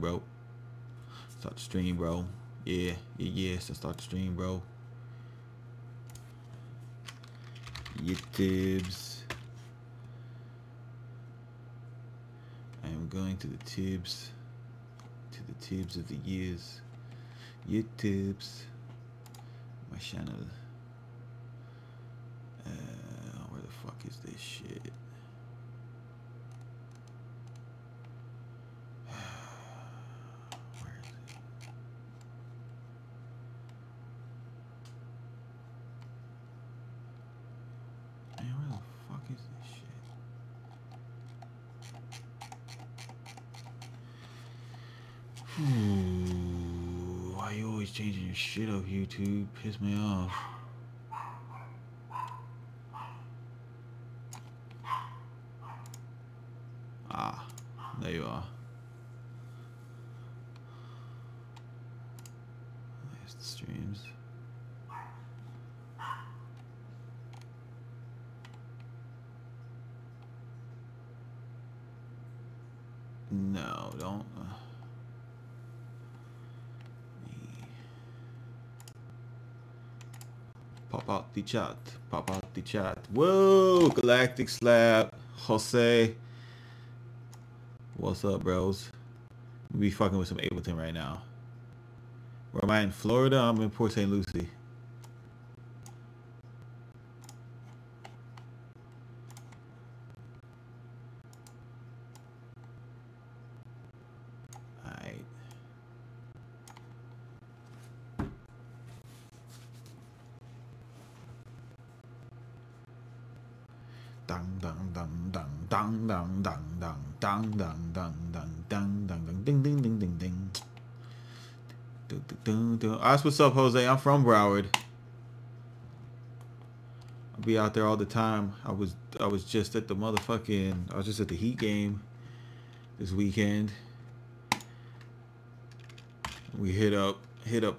bro. Start the stream, bro. Yeah. So start the stream, bro. YouTubes. I am going to the tubes. To the tubes of the years. YouTubes. My channel. Where the fuck is this shit? Where is it? Man, where the fuck is this shit? Ooh, why you always changing your shit up, YouTube? Piss me off. Ah, there you are. There's the streams. No, don't. Pop out the chat. Pop out the chat. Whoa, Galactic Slap. Jose. What's up, bros? We be fucking with some Ableton right now. Where am I in Florida? I'm in Port St. Lucie. Alright. Dang dang dang dang dang dang dang dang dang dang dang dang dang dang ding ding ding ding ding. Ask what's up, Jose. I'm from Broward. I'll be out there all the time. I was just at the motherfucking. I was just at the Heat game this weekend. We hit up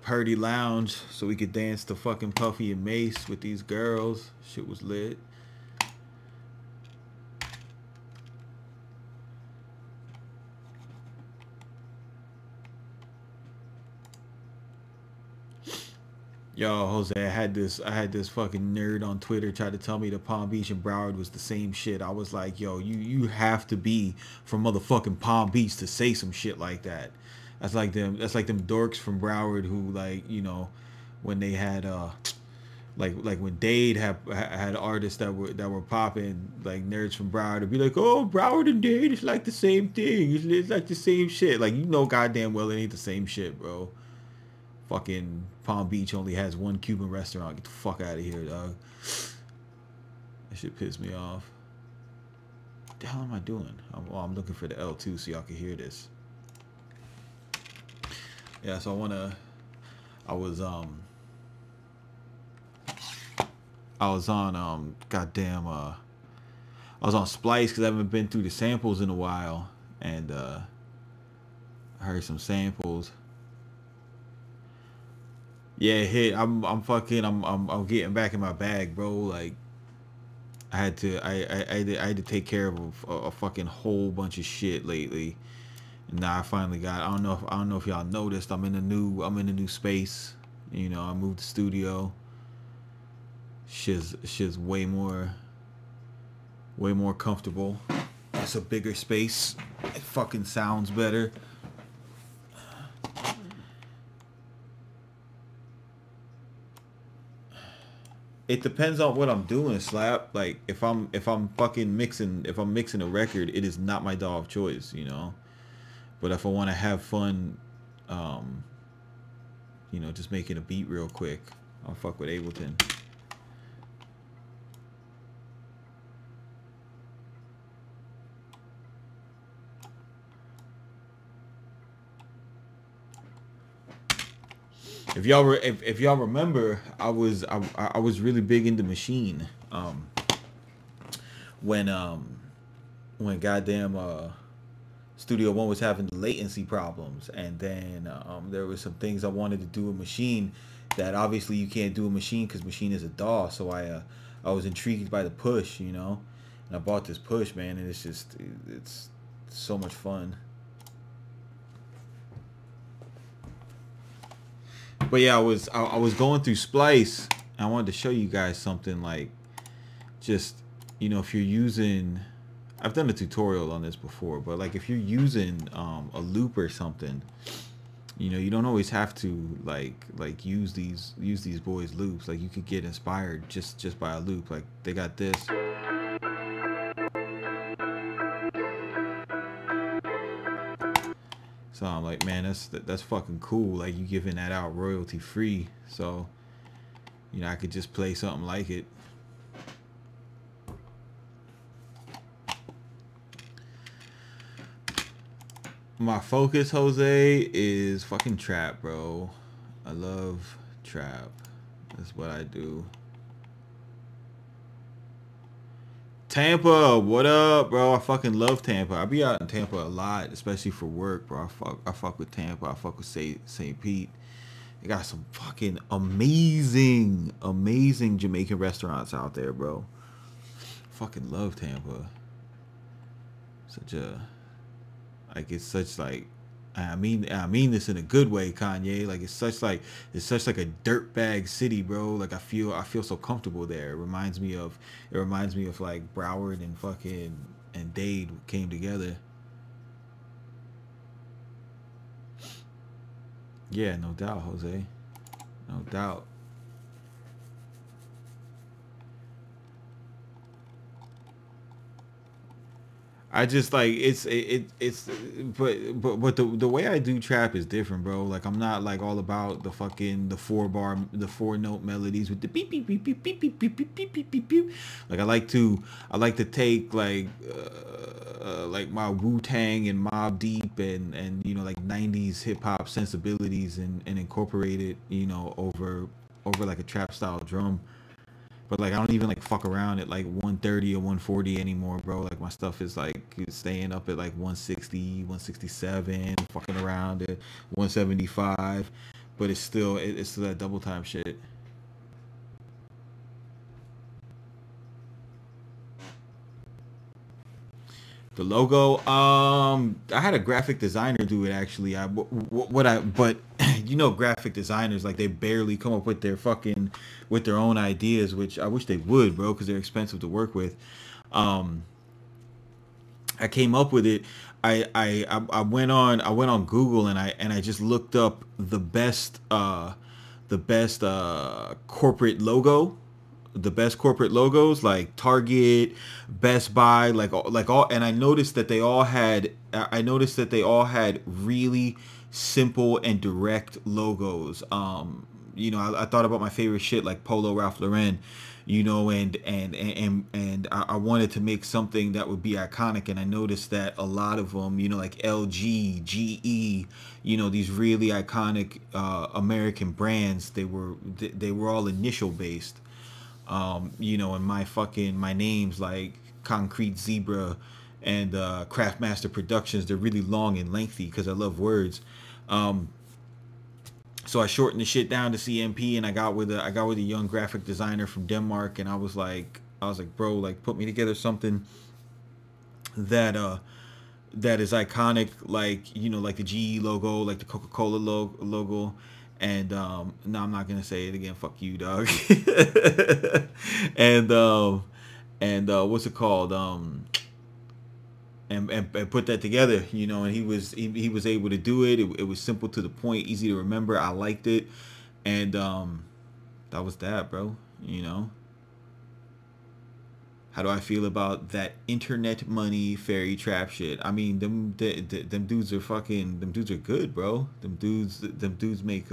Purdy Lounge so we could dance to fucking Puffy and Mace with these girls. Shit was lit. Yo, Jose, I had this fucking nerd on Twitter try to tell me that Palm Beach and Broward was the same shit. I was like, yo, you have to be from motherfucking Palm Beach to say some shit like that. That's like them dorks from Broward who, like, you know, when they had like when Dade had artists that were popping, like nerds from Broward would be like, oh, Broward and Dade, it's like the same thing. It's like the same shit. Like, you know goddamn well it ain't the same shit, bro. Fucking Palm Beach only has one Cuban restaurant. Get the fuck out of here, dog. That shit pissed me off. What the hell am I doing? I'm looking for the L2 so y'all can hear this. Yeah, so I was on Splice because I haven't been through the samples in a while, and I heard some samples. Yeah, hit. I'm getting back in my bag, bro. Like, I had to take care of a fucking whole bunch of shit lately. And now I finally got. I don't know if y'all noticed. I'm in a new space. You know, I moved the studio. Shit's way more comfortable. It's a bigger space. It fucking sounds better. It depends on what I'm doing, Slap. Like, if I'm fucking mixing, if I'm mixing a record, it is not my DAW of choice, you know. But if I want to have fun, you know, just making a beat real quick, I'll fuck with Ableton. If y'all remember, I was really big into Machine. When goddamn Studio One was having the latency problems, and then there was some things I wanted to do in Machine that obviously you can't do in Machine because Machine is a DAW. So I was intrigued by the Push, you know, and I bought this Push, man, and it's so much fun. But yeah, I was going through Splice. And I wanted to show you guys something like, just, you know, if you're using, I've done a tutorial on this before, but like if you're using a loop or something, you know, you don't always have to like use these boys loops. Like you could get inspired just by a loop. Like they got this. So I'm like, man, that's fucking cool. Like you giving that out royalty free. So, you know, I could just play something like it. My focus, Jose, is fucking trap, bro. I love trap. That's what I do. Tampa, what up, bro? I fucking love Tampa. I be out in Tampa a lot, especially for work, bro. I fuck with Tampa. I fuck with St. Pete. They got some fucking amazing Jamaican restaurants out there, bro. Fucking love Tampa. Such a, like, it's such like, I mean this in a good way, Kanye. Like it's such like a dirtbag city, bro. Like I feel so comfortable there. It reminds me of like Broward and fucking and Dade came together. Yeah, no doubt, Jose. No doubt. I just like it's but the way I do trap is different, bro. Like I'm not like all about the fucking the 4-note melodies with the beep beep beep beep beep beep beep beep beep beep beep beep. Like I like to take like my Wu-Tang and Mobb Deep and you know like 90s hip hop sensibilities and incorporate it, you know, over like a trap style drum. But like I don't even like fuck around at like 130 or 140 anymore, bro. Like my stuff is like staying up at like 160, 167, fucking around at 175, but it's still that double time shit. The logo, I had a graphic designer do it actually. But you know, graphic designers, like they barely come up with their own ideas, which I wish they would, bro, because they're expensive to work with. I came up with it. I went on Google and I just looked up the best corporate logo, the best corporate logos like Target, Best Buy, like all, and I noticed that they all had really simple and direct logos. You know, I thought about my favorite shit like Polo, Ralph Lauren, you know, and I wanted to make something that would be iconic, and I noticed that a lot of them, you know, like LG, GE, you know, these really iconic American brands, they were all initial based. You know, and my names like Concrete Zebra and Craftmaster Productions, they're really long and lengthy because I love words. So I shortened the shit down to CMP, and I got with a young graphic designer from Denmark, and I was like, bro, like put me together something that is iconic, like, you know, like the GE logo, like the Coca-Cola logo. And no, I'm not gonna say it again. Fuck you, dog. and what's it called? And put that together, you know. And he was able to do it. It was simple to the point, easy to remember. I liked it, and that was that, bro. You know. How do I feel about that internet money fairy trap shit? I mean, them dudes are good, bro. Them dudes make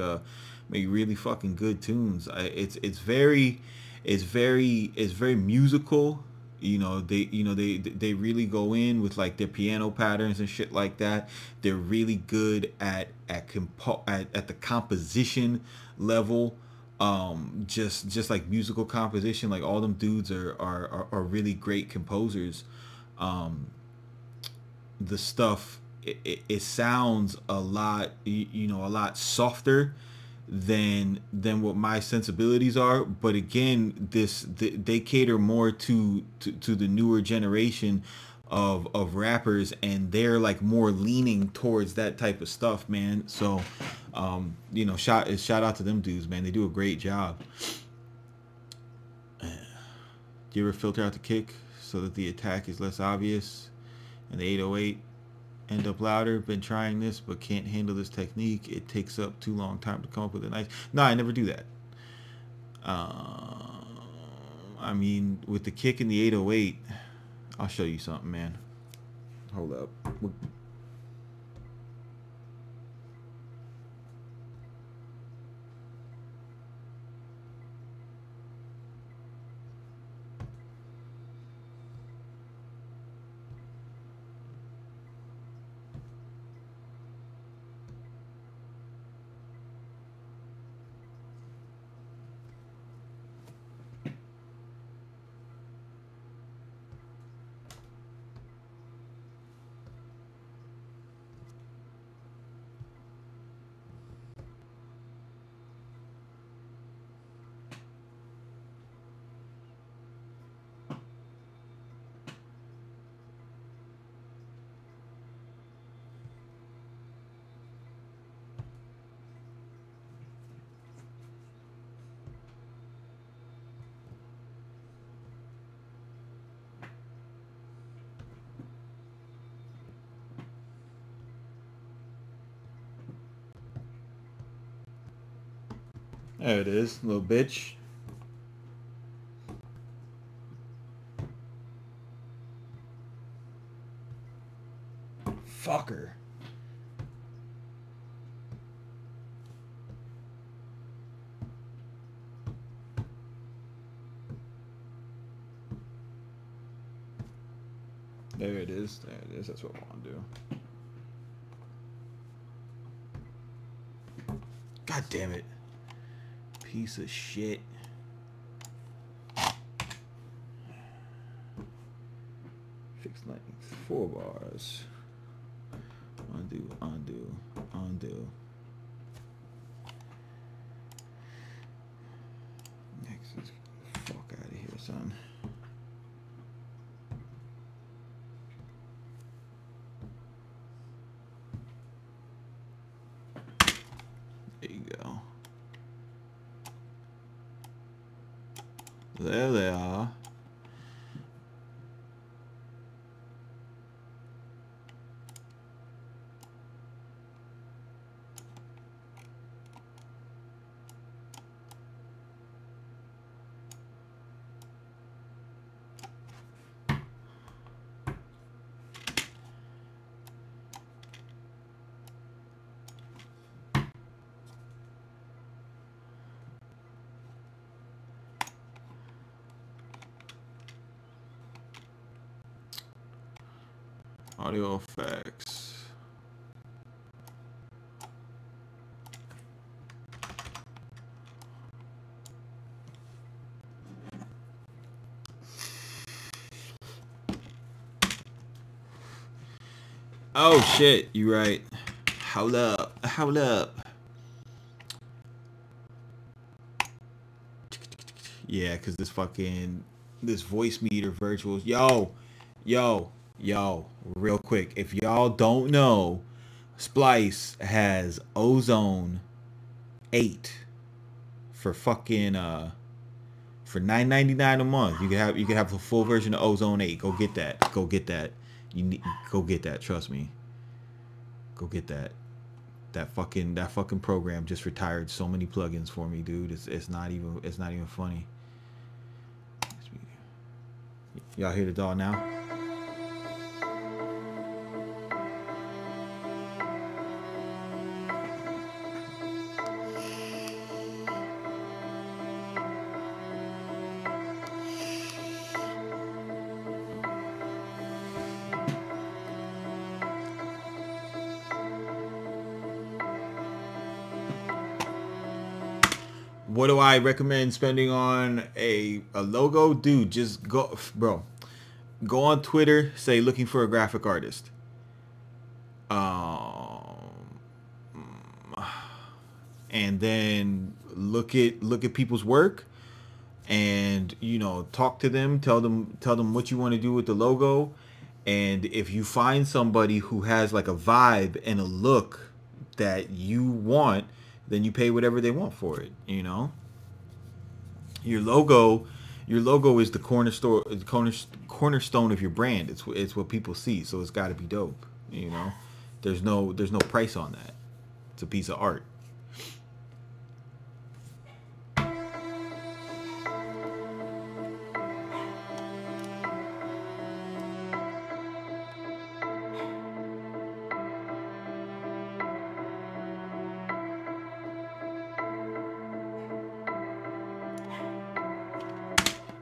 really fucking good tunes. It's very musical. You know, they really go in with like their piano patterns and shit like that. They're really good at the composition level. Just like musical composition, like all them dudes are really great composers. The stuff, it sounds a lot, you know, a lot softer than what my sensibilities are, but again, they cater more to the newer generation of rappers, and they're like more leaning towards that type of stuff, man. So You know, shout out to them dudes, man. They do a great job. Do you ever filter out the kick so that the attack is less obvious and the 808 end up louder? Been trying this but can't handle this technique. It takes up too long time to come up with a nice. No, I never do that. I mean, with the kick and the 808, I'll show you something, man. Hold up. There it is, little bitch. Fucker. There it is. There it is. That's what I want to do. God damn it. Piece of shit. Fixed length. 4 bars. Undo, undo, undo. Next is fuck out of here, son. There you go. There they are. Audio effects. Oh shit, you right. Hold up. Hold up. Yeah, cause this voice meter virtuals. Yo, real quick. If y'all don't know, Splice has Ozone 8 for fucking for $9.99 a month. You can have a full version of Ozone 8. Go get that. Go get that. Go get that. Trust me. Go get that. That fucking program just retired so many plugins for me, dude. It's not even funny. Y'all hear the dog now? What do I recommend spending on a logo? Dude, just go, bro. Go on Twitter, say looking for a graphic artist. And then look at people's work, and talk to them, tell them what you want to do with the logo, and if you find somebody who has like a vibe and a look that you want, then you pay whatever they want for it. You know, your logo is the cornerstone of your brand. It's what people see, so it's got to be dope. You know, there's no price on that. It's a piece of art.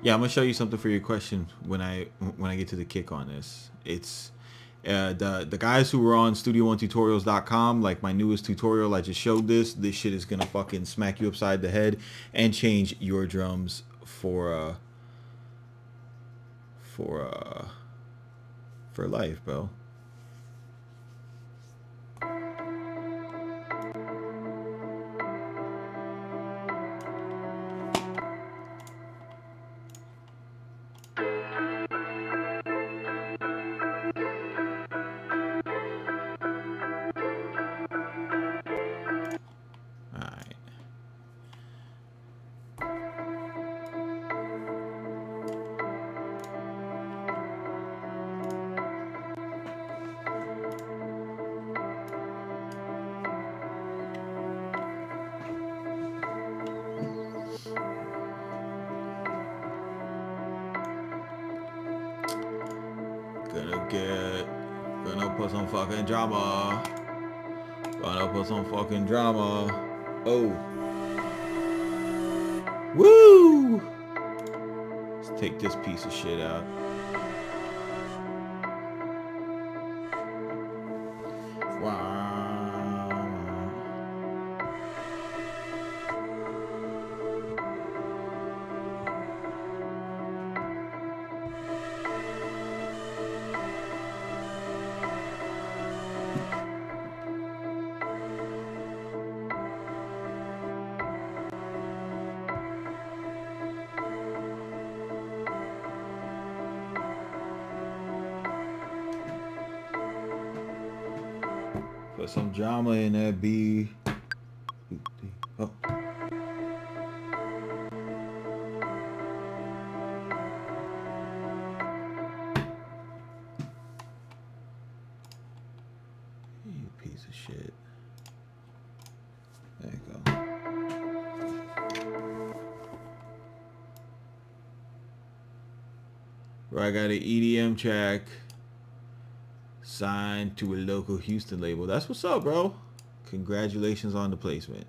Yeah, I'm gonna show you something for your question when I get to the kick on this. It's the guys who were on studio1tutorials.com, like my newest tutorial I just showed this shit is gonna fucking smack you upside the head and change your drums for life, bro. Alright. Gonna put some fucking drama. Gonna put some fucking drama. Oh. Woo! Let's take this piece of shit out. Wow. Put some drama in that B. Oh. You piece of shit. There you go. Where I got an EDM track signed to a local Houston label. That's what's up, bro. Congratulations on the placement.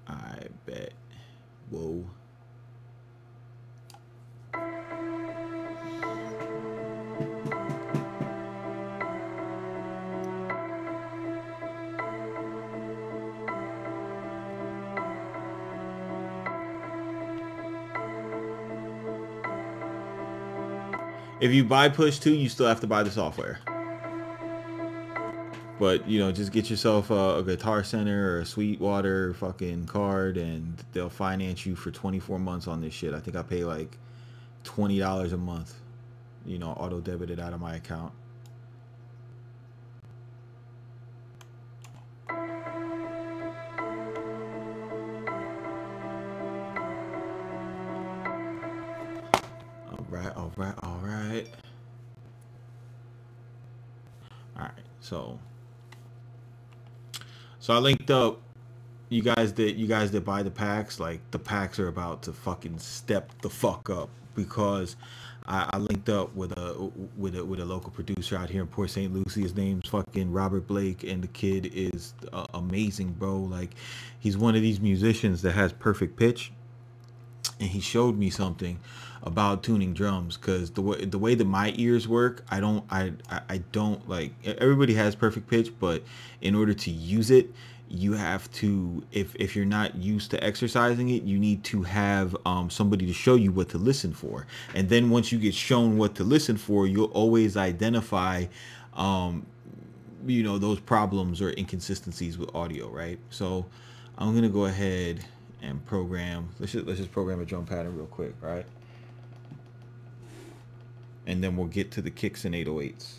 I bet. Whoa. If you buy Push 2, you still have to buy the software. But, you know, just get yourself a Guitar Center or a Sweetwater fucking card, and they'll finance you for 24 months on this shit. I think I pay like $20 a month, you know, auto debited out of my account. All right. So I linked up you guys that buy the packs. Like, the packs are about to fucking step the fuck up, because I linked up with a local producer out here in Port St. Lucie. His name's fucking Robert Blake, and the kid is amazing, bro. Like, he's one of these musicians that has perfect pitch. And he showed me something about tuning drums, because the way that my ears work, I don't like, everybody has perfect pitch, but in order to use it, you have to, if you're not used to exercising it, you need to have somebody to show you what to listen for. And then once you get shown what to listen for, you'll always identify you know, those problems or inconsistencies with audio, right? So I'm gonna go ahead and program. Let's just program a drum pattern real quick, right? and then we'll get to the kicks and 808s.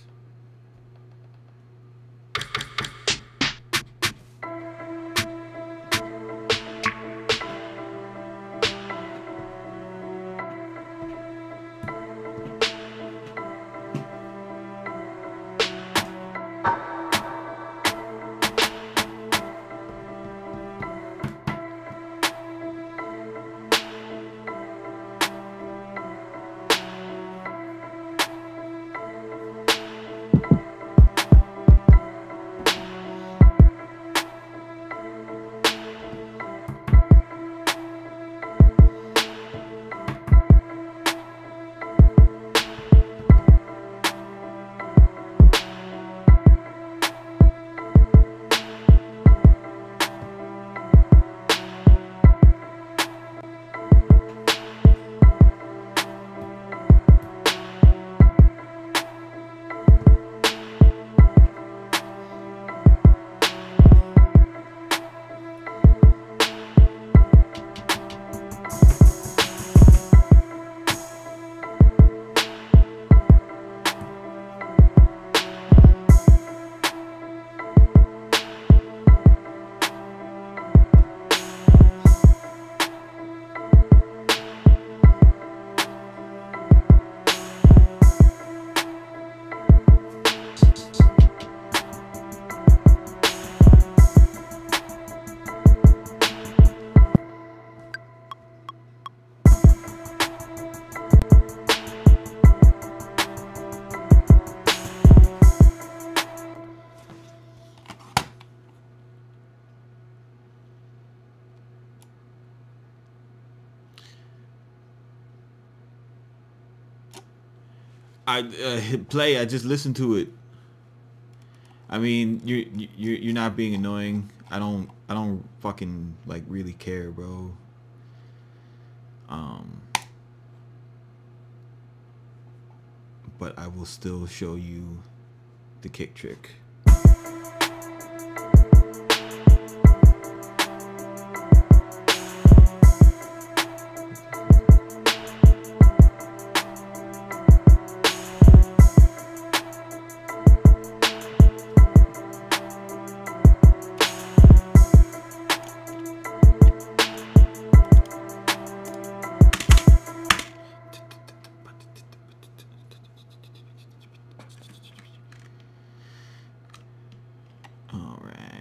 I play. I just listened to it. I mean, you're not being annoying. I don't fucking like really care, bro. But I will still show you the kick trick. Alright.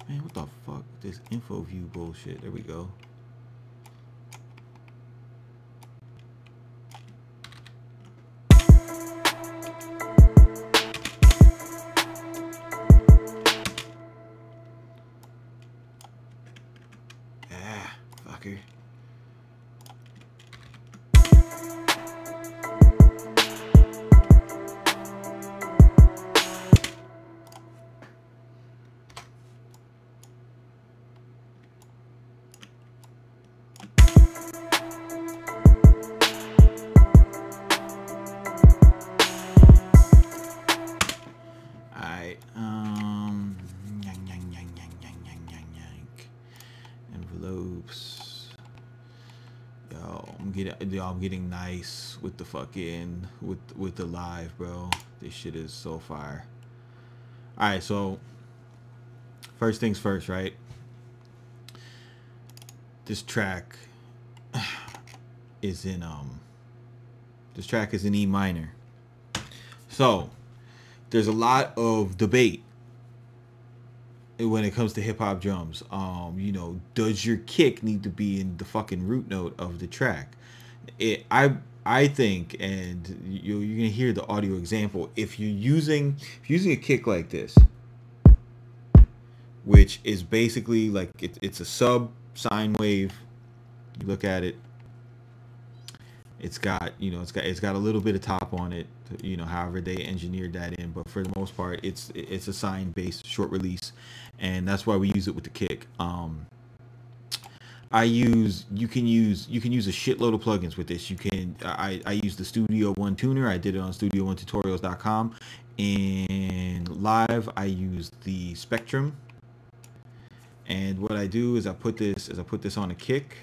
Man, what the fuck? This info view bullshit. There we go. Ah, fucker. Envelopes. Yo, I'm getting nice with the fucking with the live, bro. This shit is so fire. All right, so first things first, right? This track is in E minor. So there's a lot of debate when it comes to hip hop drums. You know, does your kick need to be in the fucking root note of the track? I think, and you're gonna hear the audio example. If you're using a kick like this, which is basically like it's a sub sine wave. You look at it. It's got, you know, it's got a little bit of top on it, you know, however they engineered that in, but for the most part it's a sine based short release, and that's why we use it with the kick. You can use a shitload of plugins with this. I use the Studio One tuner. I did it on studio1tutorials.com, and live I use the Spectrum. And what I do is I put this on a kick.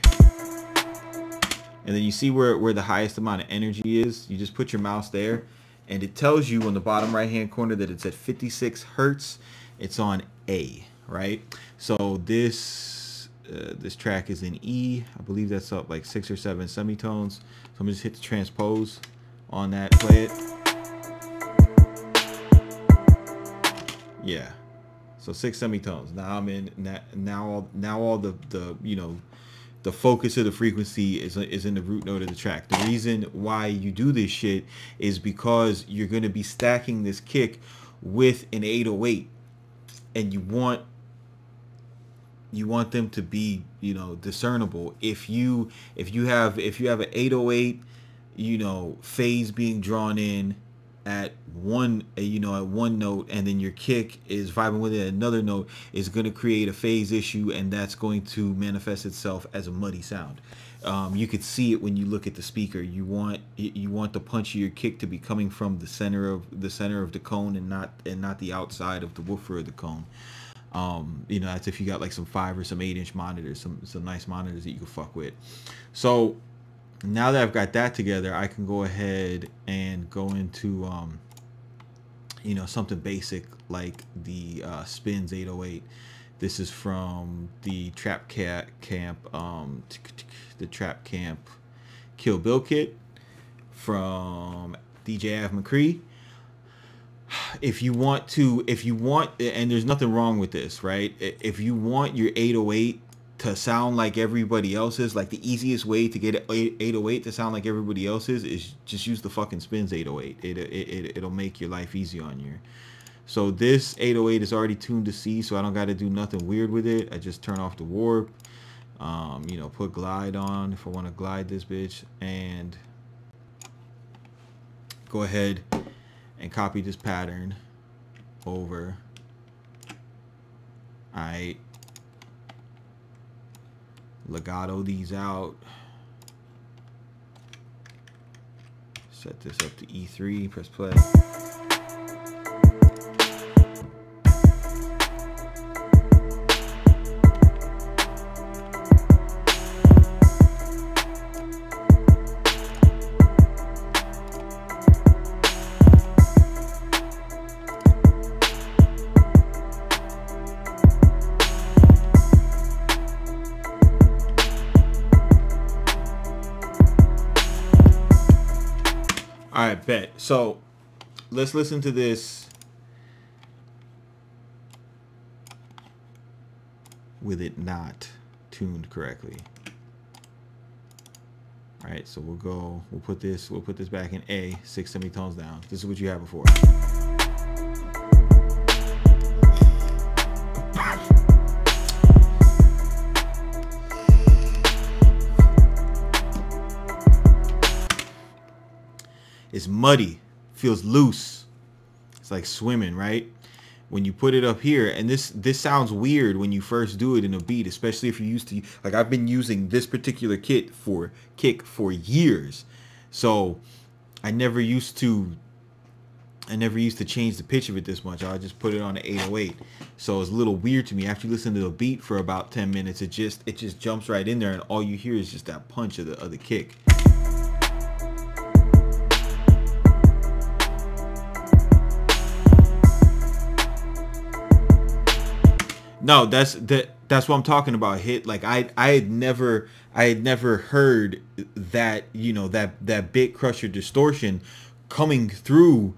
and then you see where the highest amount of energy is. You just put your mouse there, and it tells you on the bottom right hand corner that it's at 56 hertz. It's on A, right? So this track is in E. I believe that's up like 6 or 7 semitones. So I'm gonna just hit the transpose on that, play it. Yeah. So 6 semitones. Now I'm in. Now all the the focus of the frequency is in the root note of the track. The reason why you do this shit is because you're going to be stacking this kick with an 808, and you want them to be, you know, discernible. If you have an 808, you know, phase being drawn in at one note, and then your kick is vibing with it at another note, is going to create a phase issue, and that's going to manifest itself as a muddy sound. You could see it when you look at the speaker. You want the punch of your kick to be coming from the center of the cone, and not the outside of the woofer of the cone. You know, that's if you got like some 5 or some 8-inch monitors, some nice monitors that you can fuck with. So now that I've got that together, I can go ahead and go into you know, something basic like the Spins 808. This is from the Trap Camp Kill Bill kit from DJ Av McCree. If you want, and there's nothing wrong with this, right? If you want your 808 to sound like everybody else's, like the easiest way to get 808 to sound like everybody else's is just use the fucking Spins 808. It'll make your life easy on you. So this 808 is already tuned to C, so I don't got to do nothing weird with it. I just turn off the warp, you know, put glide on if I want to glide this bitch, and go ahead and copy this pattern over. Alright, legato these out, set this up to E3, press play. All right, bet. So let's listen to this with it not tuned correctly. All right, so we'll put this back in A, 6 semitones down. This is what you had before. It's muddy, feels loose. It's like swimming, right? When you put it up here, and this sounds weird when you first do it in a beat, especially if you're used to, like, I've been using this particular kick for years, so I never used to change the pitch of it this much. I just put it on the 808, so it's a little weird to me. After you listen to the beat for about 10 minutes, it just jumps right in there, and all you hear is just that punch of the kick. No, that's what I'm talking about. Hit, like I had never heard that, you know, that bit crusher distortion coming through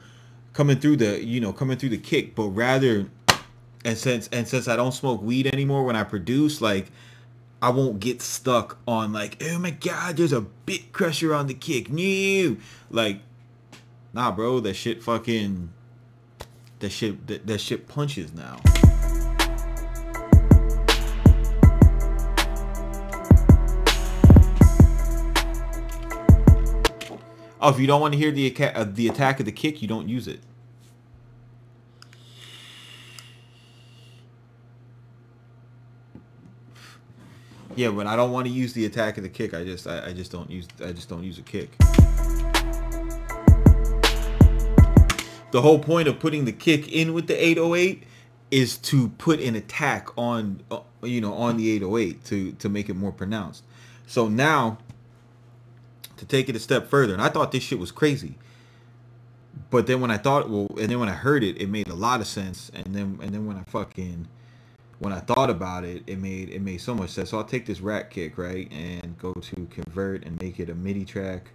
the kick, but rather, and since I don't smoke weed anymore, when I produce, like, I won't get stuck on like, oh my god, there's a bit crusher on the kick. No, like, nah, bro, that shit punches now. Oh, if you don't want to hear the attack of the kick, you don't use it. Yeah, when I don't want to use the attack of the kick, I just don't use a kick. The whole point of putting the kick in with the 808 is to put an attack on, you know, on the 808 to make it more pronounced. So now to take it a step further, and I thought this shit was crazy. But then when I thought, and then when I heard it, it made a lot of sense. And then when I thought about it, it made so much sense. So I'll take this rat kick, right, and go to convert and make it a MIDI track.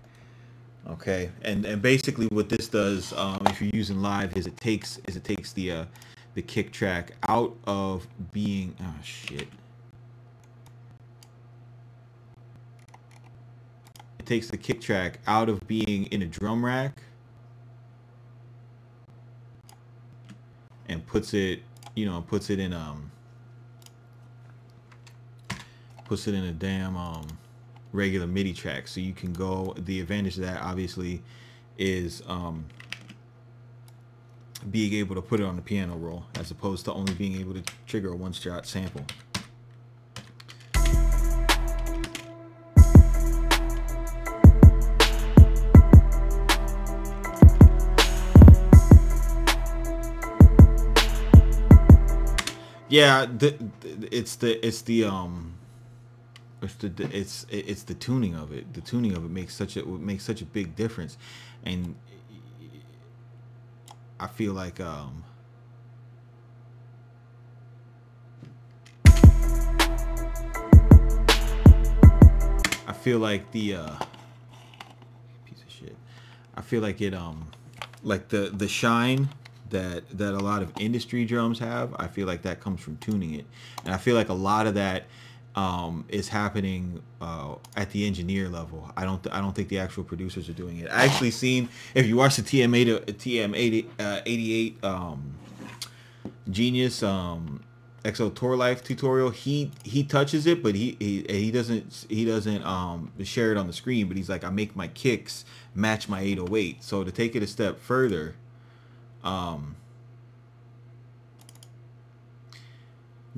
Okay, and basically what this does, if you're using live, is it takes the kick track out of being, oh shit. It takes the kick track out of being in a drum rack and puts it, puts it in a damn regular MIDI track. So you can go, the advantage of that obviously is being able to put it on the piano roll as opposed to only being able to trigger a one-shot sample. Yeah, it's the tuning of it. The tuning of it makes such a big difference, and I feel like the piece of shit. I feel like it like the shine that a lot of industry drums have. I feel like that comes from tuning it, and I feel like a lot of that is happening at the engineer level. I don't think the actual producers are doing it. I actually seen, if you watch the TM88 Genius XO Tour Life tutorial, he touches it, but he doesn't share it on the screen. But he's like, I make my kicks match my 808. So to take it a step further,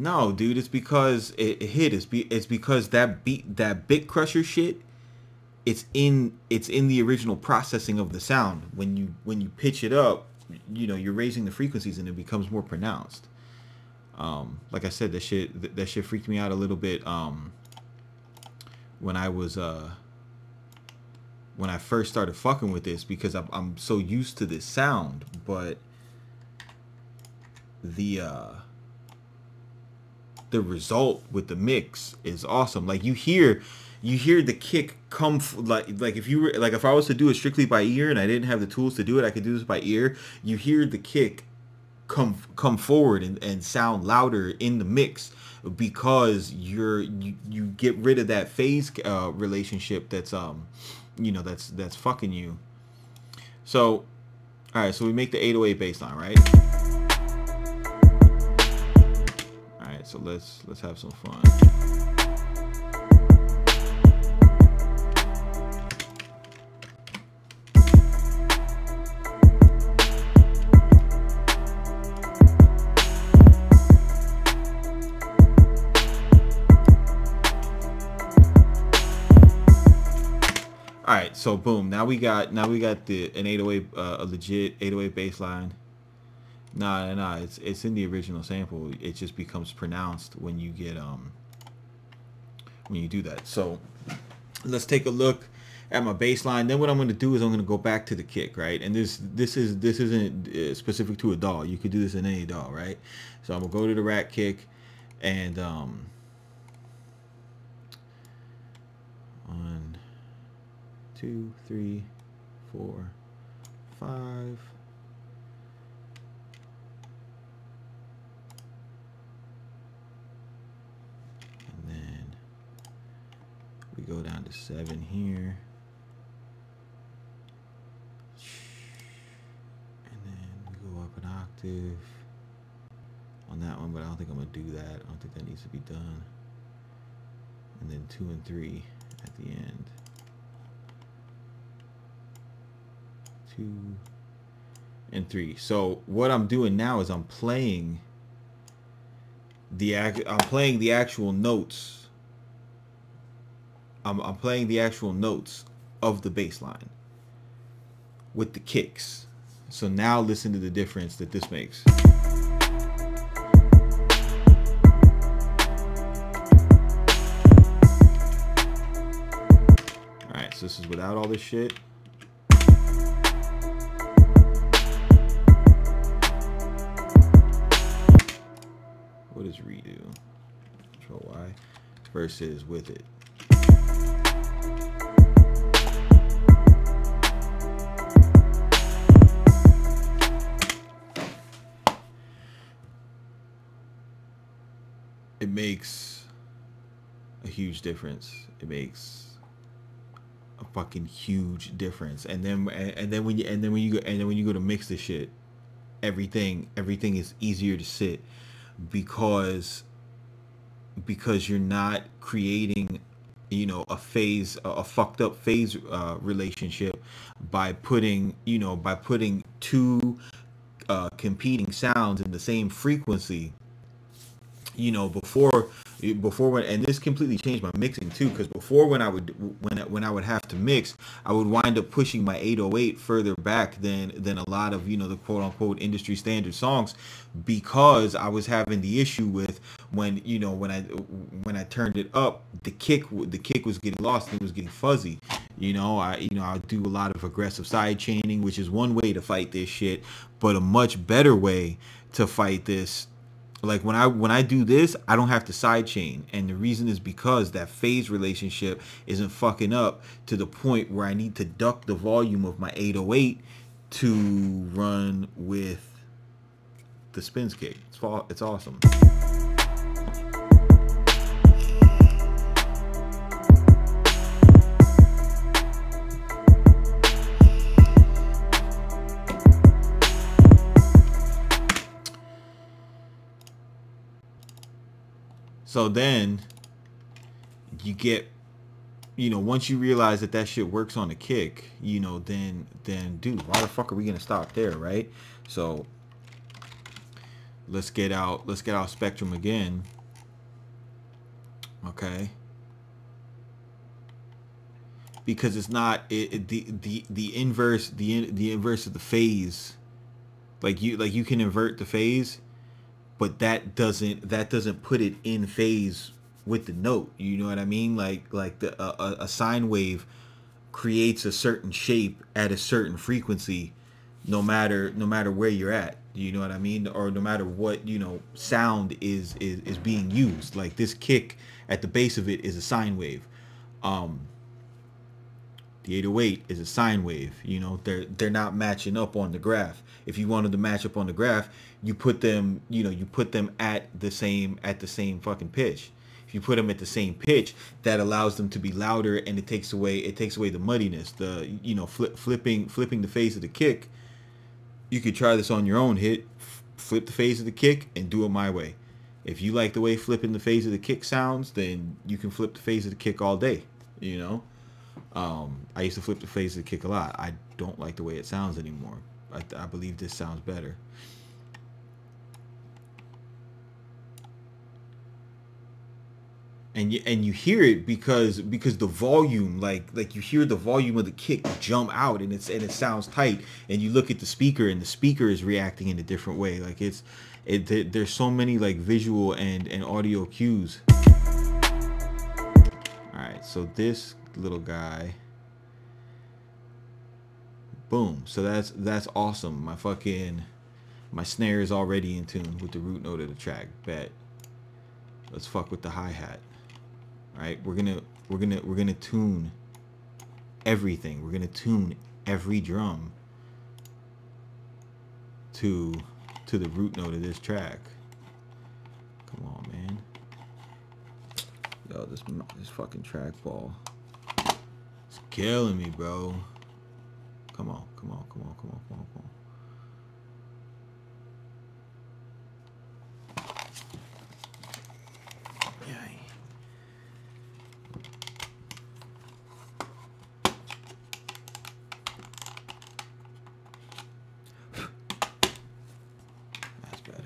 no, dude, it's because it hit. It's because that bit crusher shit, it's in the original processing of the sound. When you pitch it up, you're raising the frequencies and it becomes more pronounced. Like I said, that shit freaked me out a little bit when I first started fucking with this, because I'm so used to this sound. But the result with the mix is awesome. Like you hear the kick come like if I was to do it strictly by ear and I didn't have the tools to do it, I could do this by ear. You hear the kick come forward and sound louder in the mix, because you get rid of that phase relationship that's that's fucking you. So all right, so we make the 808 bass line, right? All right, so let's have some fun. All right, so boom. Now we got an 808, a legit 808 bass line. Nah, it's in the original sample. It just becomes pronounced when you get when you do that. So let's take a look at my bass line. Then what I'm going to do is I'm going to go back to the kick, right? And this isn't specific to a DAW. You could do this in any DAW, right? So I'm gonna go to the rat kick and 1, 2, 3, 4, 5. And then we go down to 7 here. And then we go up an octave on that one, but I don't think I'm going to do that. I don't think that needs to be done. And then 2 and 3 at the end. 2 and 3. So what I'm doing now is I'm playing the actual notes. I'm playing the actual notes of the bass line with the kicks. So now listen to the difference that this makes. this. This is without all this shit. What is redo? Control Y versus with it. It makes a huge difference. It makes a fucking huge difference. And then when you go to mix this shit, everything is easier to sit because you're not creating, you know, a fucked up phase relationship by putting two competing sounds in the same frequency. You know, before when, and this completely changed my mixing too, because before when I would have to mix, I would wind up pushing my 808 further back than a lot of, you know, the quote unquote industry standard songs, because I was having the issue with when I turned it up, the kick was getting lost and it was getting fuzzy. I'll do a lot of aggressive side chaining, which is one way to fight this shit, but a much better way to fight this, like when I do this, I don't have to side chain, and the reason is because that phase relationship isn't fucking up to the point where I need to duck the volume of my 808 to run with the spins kick. It's awesome. So then you get, once you realize that shit works on the kick, then dude, why the fuck are we gonna stop there, right? So let's get out Spectrum again. Okay. Because it's not the inverse of the phase. Like you can invert the phase, but that doesn't put it in phase with the note. You know what I mean? Like a sine wave creates a certain shape at a certain frequency, no matter where you're at. You know what I mean? Or no matter what, sound is being used. Like this kick at the base of it is a sine wave. The 808 is a sine wave. They're not matching up on the graph. If you wanted to match up on the graph, you put them at the same fucking pitch. If you put them at the same pitch, that allows them to be louder, and it takes away the muddiness. The flipping the phase of the kick. You could try this on your own. Flip the phase of the kick and do it my way. If you like the way flipping the phase of the kick sounds, then you can flip the phase of the kick all day. I used to flip the phase of the kick a lot. I don't like the way it sounds anymore. I believe this sounds better. And you hear it because the volume, like you hear the volume of the kick jump out, and it sounds tight. And you look at the speaker, and the speaker is reacting in a different way. Like there's so many like visual and audio cues. All right, so this little guy, boom. So that's awesome. My snare is already in tune with the root note of the track. Bet. Let's fuck with the hi-hat. All right, we're gonna tune everything. We're gonna tune every drum to the root note of this track. Come on, man. Yo, this fucking track ball, it's killing me, bro. Come on. That's better.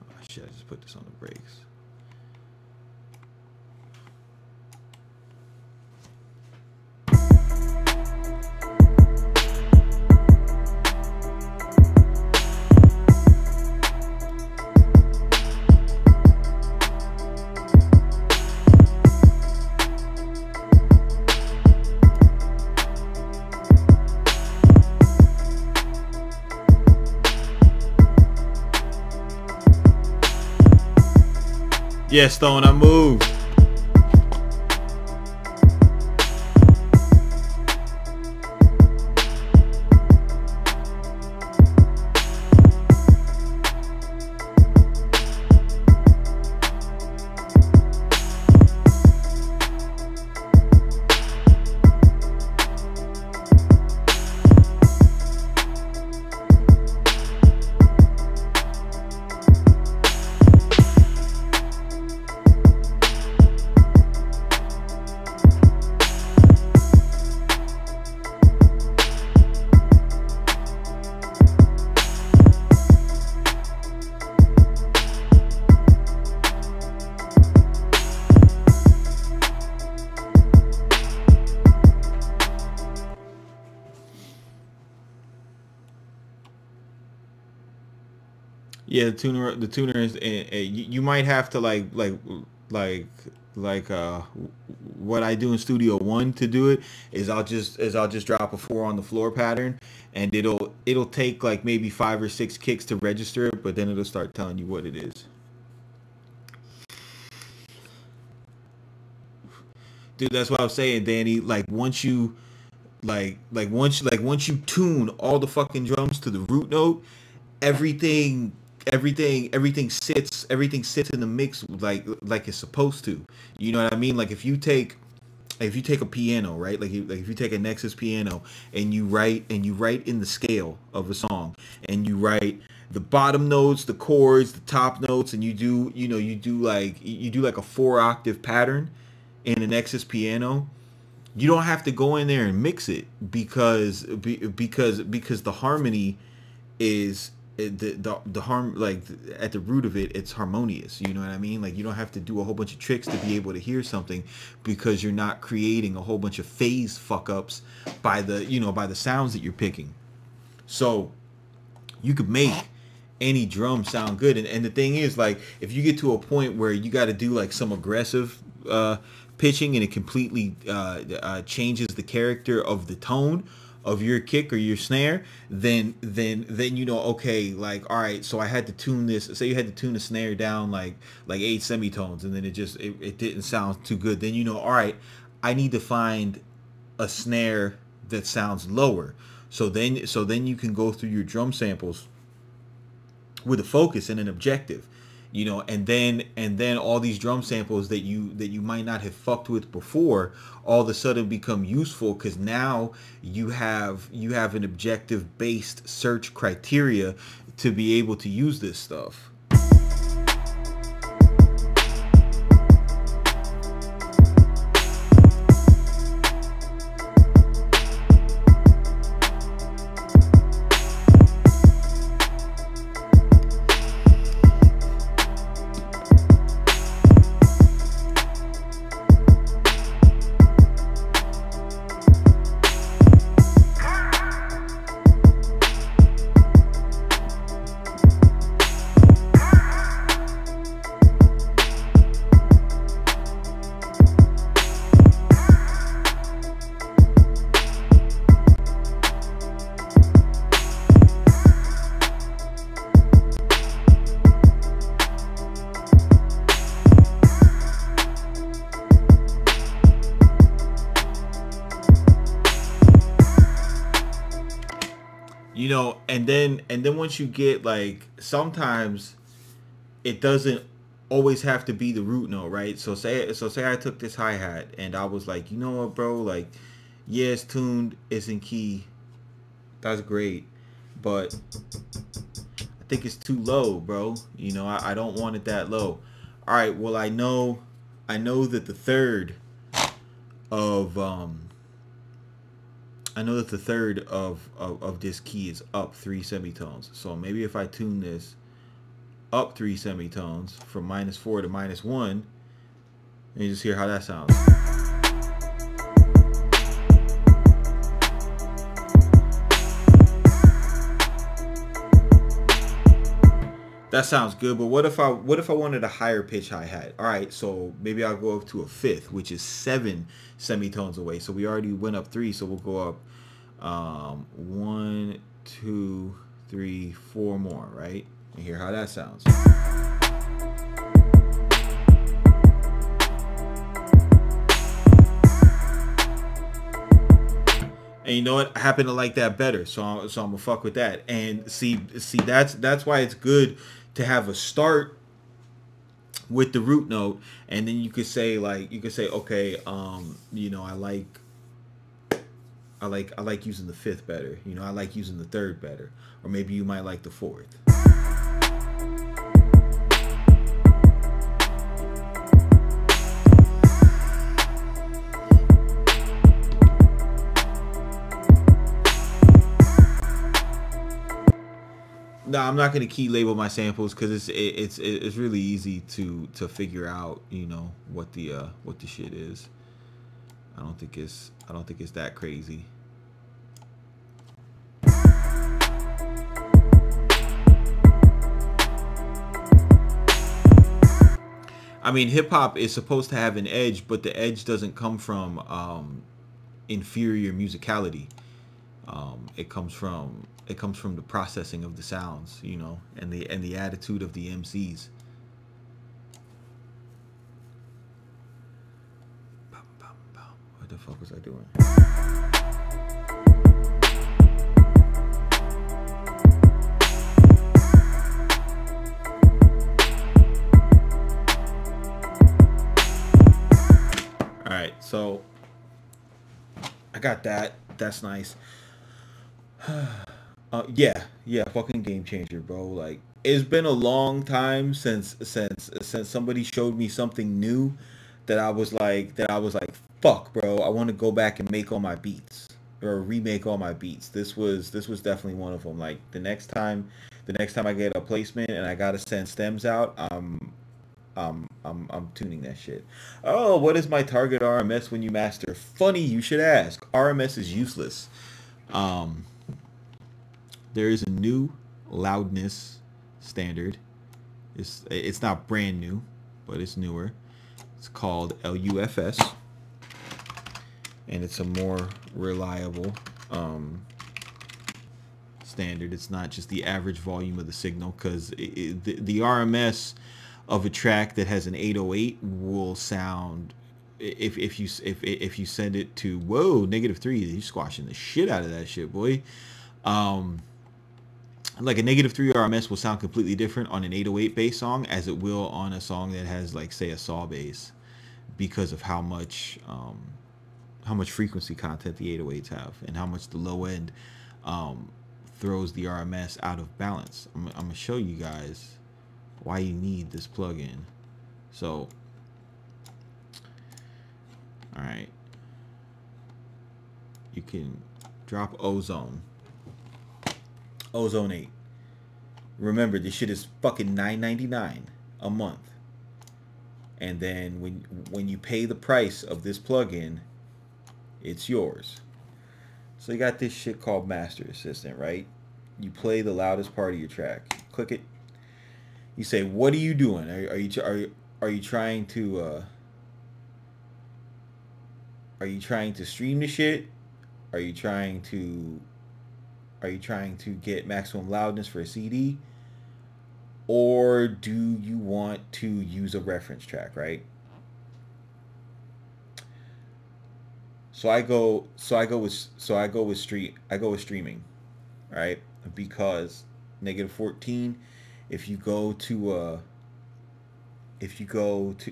Oh shit, I just put this on the brakes. Yeah, Stone, I moved. Yeah, the tuner is, you might have to like like what I do in Studio One to do it is I'll just drop a 4 on the floor pattern, and it'll take like maybe 5 or 6 kicks to register it, but then it'll start telling you what it is. Dude, that's what I was saying, Danny. Like once you tune all the fucking drums to the root note, everything everything sits in the mix like it's supposed to. You know what I mean? Like if you take a piano, right? Like if you take a Nexus piano and you write in the scale of a song, and you write the bottom notes, the chords, the top notes, and you do like a 4 octave pattern in a Nexus piano. You don't have to go in there and mix it because the harmony is the harm, like at the root of it, it's harmonious. You know what I mean? Like you don't have to do a whole bunch of tricks to be able to hear something, because you're not creating a whole bunch of phase fuck ups by the sounds that you're picking. So you could make any drum sound good. And the thing is, like, if you get to a point where you got to do like some aggressive pitching, and it completely changes the character of the tone of your kick or your snare, then okay, like, all right, so I had to tune this. Say you had to tune the snare down like 8 semitones, and then it didn't sound too good. Then all right, I need to find a snare that sounds lower. So then you can go through your drum samples with a focus and an objective, and then all these drum samples that you might not have fucked with before all of a sudden become useful, because now you have an objective based search criteria to be able to use this stuff. And then once you get, like, sometimes it doesn't always have to be the root note, right? So say I took this hi-hat and I was like, you know what, bro, like, yeah, it's tuned, it's in key, that's great, but I think it's too low, bro. I don't want it that low. All right, well, I know that the third of this key is up 3 semitones. So maybe if I tune this up 3 semitones from -4 to -1, and you just hear how that sounds. That sounds good, but what if I wanted a higher pitch hi-hat? All right, so maybe I'll go up to a 5th, which is 7 semitones away. So we already went up 3, so we'll go up 1, 2, 3, 4 more, right? And hear how that sounds. And you know what? I happen to like that better, so I'm gonna fuck with that. And see, that's why it's good to have a start with the root note, and then you could say like okay, you know, I like using the fifth better. You know, I like using the third better, or maybe you might like the fourth. No, I'm not gonna key label my samples because it's really easy to figure out, you know, what the shit is. I don't think it's that crazy. I mean, hip hop is supposed to have an edge, but the edge doesn't come from inferior musicality. It comes from the processing of the sounds, you know, and the attitude of the MCs. What the fuck was I doing? All right, so I got that. That's nice. Yeah, fucking game changer, bro. Like, it's been a long time since somebody showed me something new that I was like, fuck, bro. I want to go back and make all my beats or remake all my beats. This was definitely one of them. Like the next time I get a placement and I gotta send stems out, I'm tuning that shit. Oh, what is my target RMS when you master? Funny you should ask. RMS is useless. Um, there is a new loudness standard. It's not brand new, but it's newer. It's called LUFS, and it's a more reliable standard. It's not just the average volume of the signal, because the RMS of a track that has an 808 will sound, if you send it to -3, you're squashing the shit out of that shit, boy. Like a -3 RMS will sound completely different on an 808 bass song as it will on a song that has, like, say, a saw bass, because of how much frequency content the 808s have and how much the low end throws the RMS out of balance. I'm gonna show you guys why you need this plugin. So, all right, you can drop Ozone 8. Remember, this shit is fucking $9.99 a month. And then when you pay the price of this plugin, it's yours. So you got this shit called Master Assistant, right? You play the loudest part of your track. Click it. You say, "What are you doing? Are you trying to stream the shit? Are you trying to get maximum loudness for a CD? Or do you want to use a reference track," right? So I go with streaming, right? Because -14, if you go to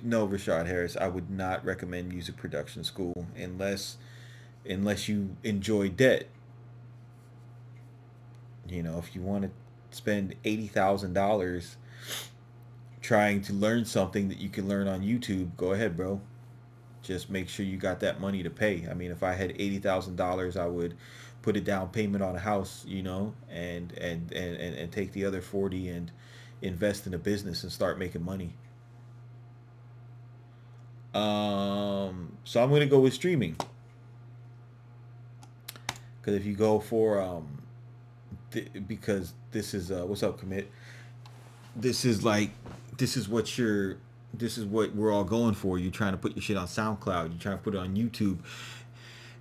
no, Rashad Harris, I would not recommend music production school unless you enjoy debt. You know, if you want to spend $80,000 trying to learn something that you can learn on YouTube, go ahead, bro. Just make sure you got that money to pay. I mean, if I had $80,000, I would put a down payment on a house, you know, and take the other 40 and invest in a business and start making money. So I'm gonna go with streaming, because if you go for because this is what's up, commit. This is what we're all going for. You're trying to put your shit on SoundCloud. You're trying to put it on YouTube,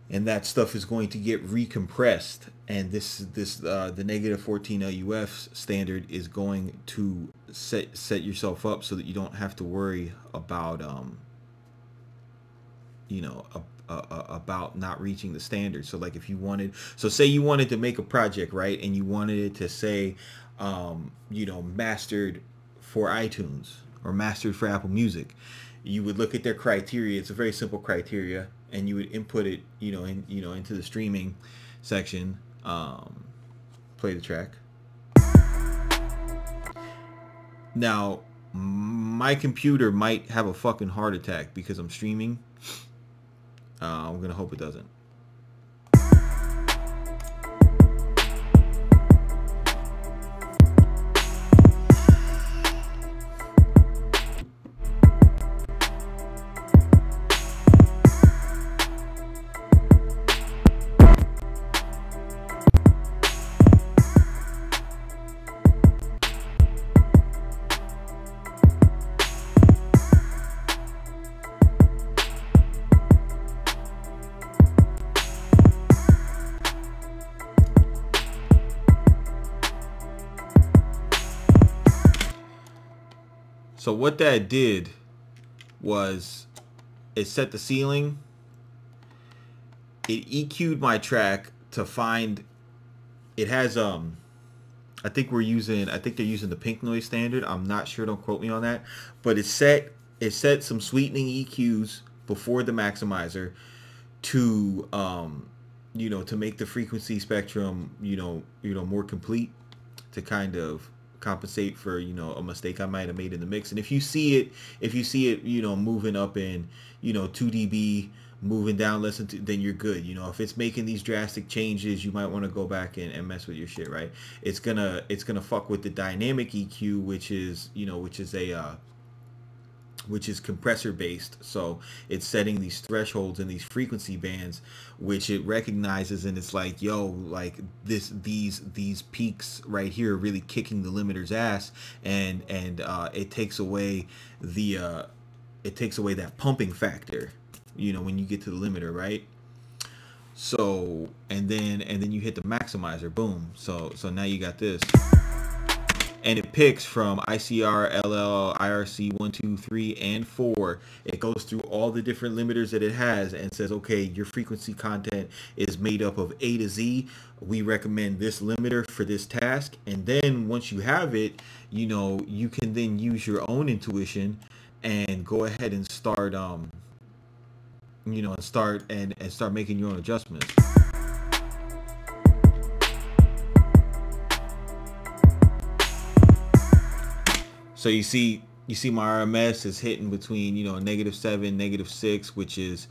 and that stuff is going to get recompressed. And the -14 LUF standard is going to set yourself up so that you don't have to worry about about not reaching the standard. So like if you wanted, so say you wanted to make a project, right, and you wanted it to say, you know, mastered for iTunes or mastered for Apple Music, you would look at their criteria. It's a very simple criteria, and you would input it, you know, into the streaming section. Play the track. Now, my computer might have a fucking heart attack because I'm streaming. I'm gonna hope it doesn't. So what that did was it set the ceiling. It EQ'd my track to find, it has I think they're using the pink noise standard. I'm not sure, don't quote me on that. But it set some sweetening EQs before the maximizer to you know, to make the frequency spectrum, you know, more complete, to kind of compensate for, you know, a mistake I might have made in the mix. And if you see it, you know, moving up in, you know, 2 dB, moving down less than 2, then you're good. You know, if it's making these drastic changes, you might want to go back and mess with your shit, right? It's gonna fuck with the dynamic EQ, which is, you know, which is compressor based. So it's setting these thresholds and these frequency bands, which it recognizes, and it's like, yo, like these peaks right here are really kicking the limiter's ass, and it takes away that pumping factor, you know, when you get to the limiter, right? So and then you hit the maximizer, boom. So now you got this. And it picks from ICR, LL, IRC 1, 2, 3, and 4. It goes through all the different limiters that it has and says, okay, your frequency content is made up of A to Z. We recommend this limiter for this task. And then once you have it, you know, you can then use your own intuition and go ahead and start, you know, and start making your own adjustments. So you see my RMS is hitting between, you know, -7, -6, which is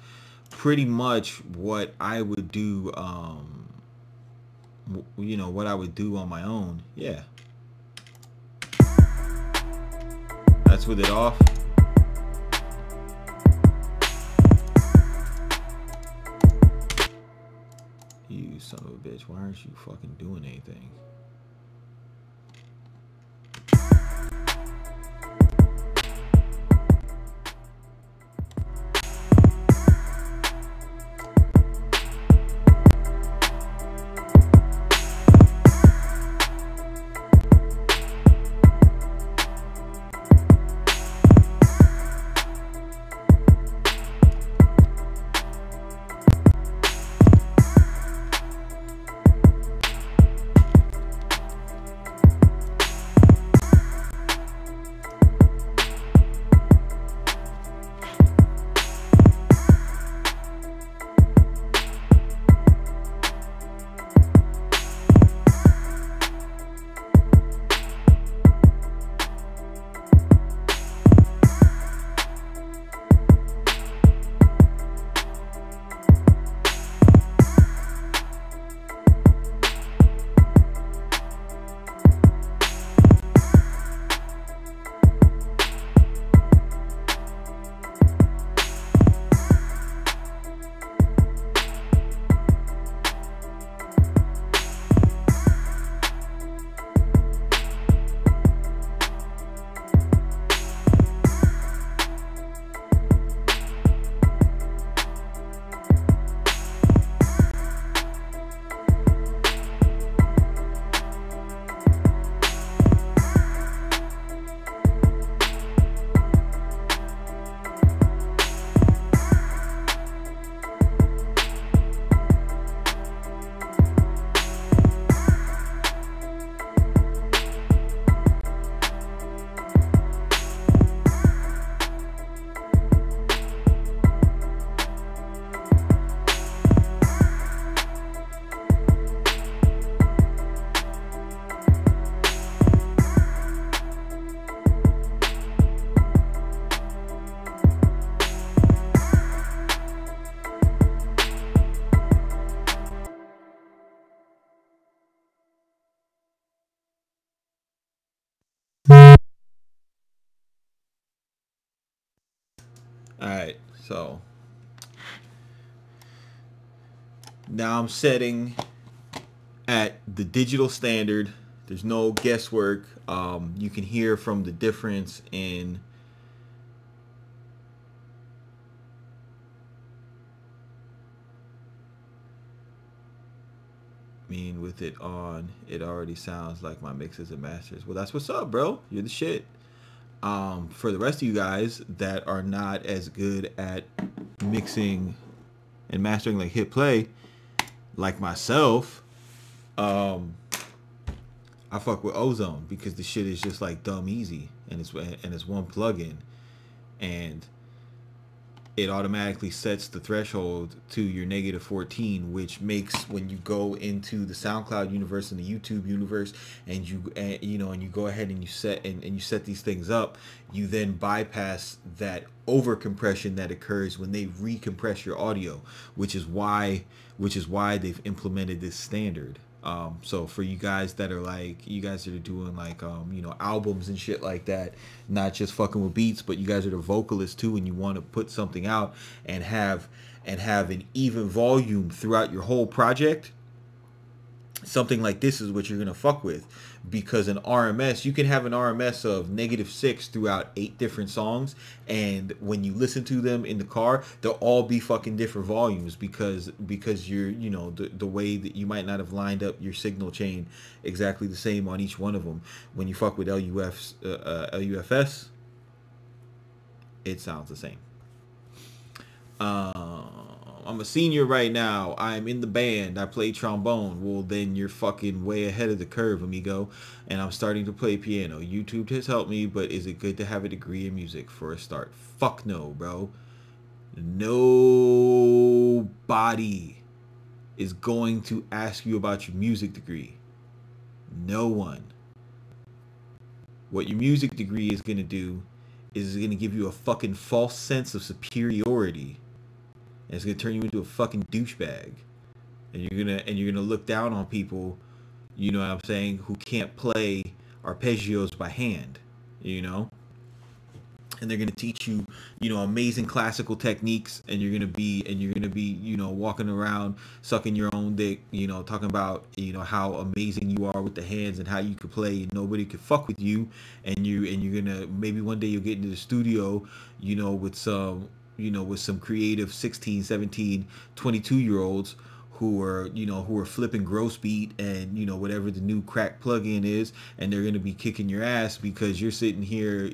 pretty much what I would do, you know, what I would do on my own. Yeah. That's with it off. You son of a bitch, why aren't you fucking doing anything? All right, so now I'm setting at the digital standard. There's no guesswork. You can hear from the difference in with it on, it already sounds like my mixes and masters. Well, that's what's up, bro. You're the shit. For the rest of you guys that are not as good at mixing and mastering like hit play, like myself, I fuck with Ozone because the shit is just like dumb easy, and it's one plugin, and it automatically sets the threshold to your -14, which makes when you go into the SoundCloud universe and the YouTube universe, and you go ahead and you set these things up, you then bypass that over compression that occurs when they recompress your audio, which is why they've implemented this standard. So for you guys that are doing like albums and shit like that, not just fucking with beats, but you guys are the vocalists too, and you want to put something out and have an even volume throughout your whole project, something like this is what you're gonna fuck with. Because an RMS, you can have an RMS of -6 throughout 8 different songs, and when you listen to them in the car, they'll all be fucking different volumes because you're the way that you might not have lined up your signal chain exactly the same on each one of them. When you fuck with LUFS, it sounds the same. I'm a senior right now. I'm in the band. I play trombone. Well, then you're fucking way ahead of the curve, amigo. And I'm starting to play piano. YouTube has helped me, but is it good to have a degree in music for a start? Fuck no, bro. Nobody is going to ask you about your music degree. No one. What your music degree is going to do is it's going to give you a fucking false sense of superiority. And it's gonna turn you into a fucking douchebag, and you're gonna look down on people, you know what I'm saying, who can't play arpeggios by hand, and they're gonna teach you, amazing classical techniques, and you're gonna be, walking around sucking your own dick, talking about, how amazing you are with the hands and how you could play, and nobody could fuck with you, and you're gonna, maybe one day you'll get into the studio, with some creative 16, 17, 22-year-olds who are flipping gross beat and, whatever the new crack plug-in is, and they're going to be kicking your ass because you're sitting here,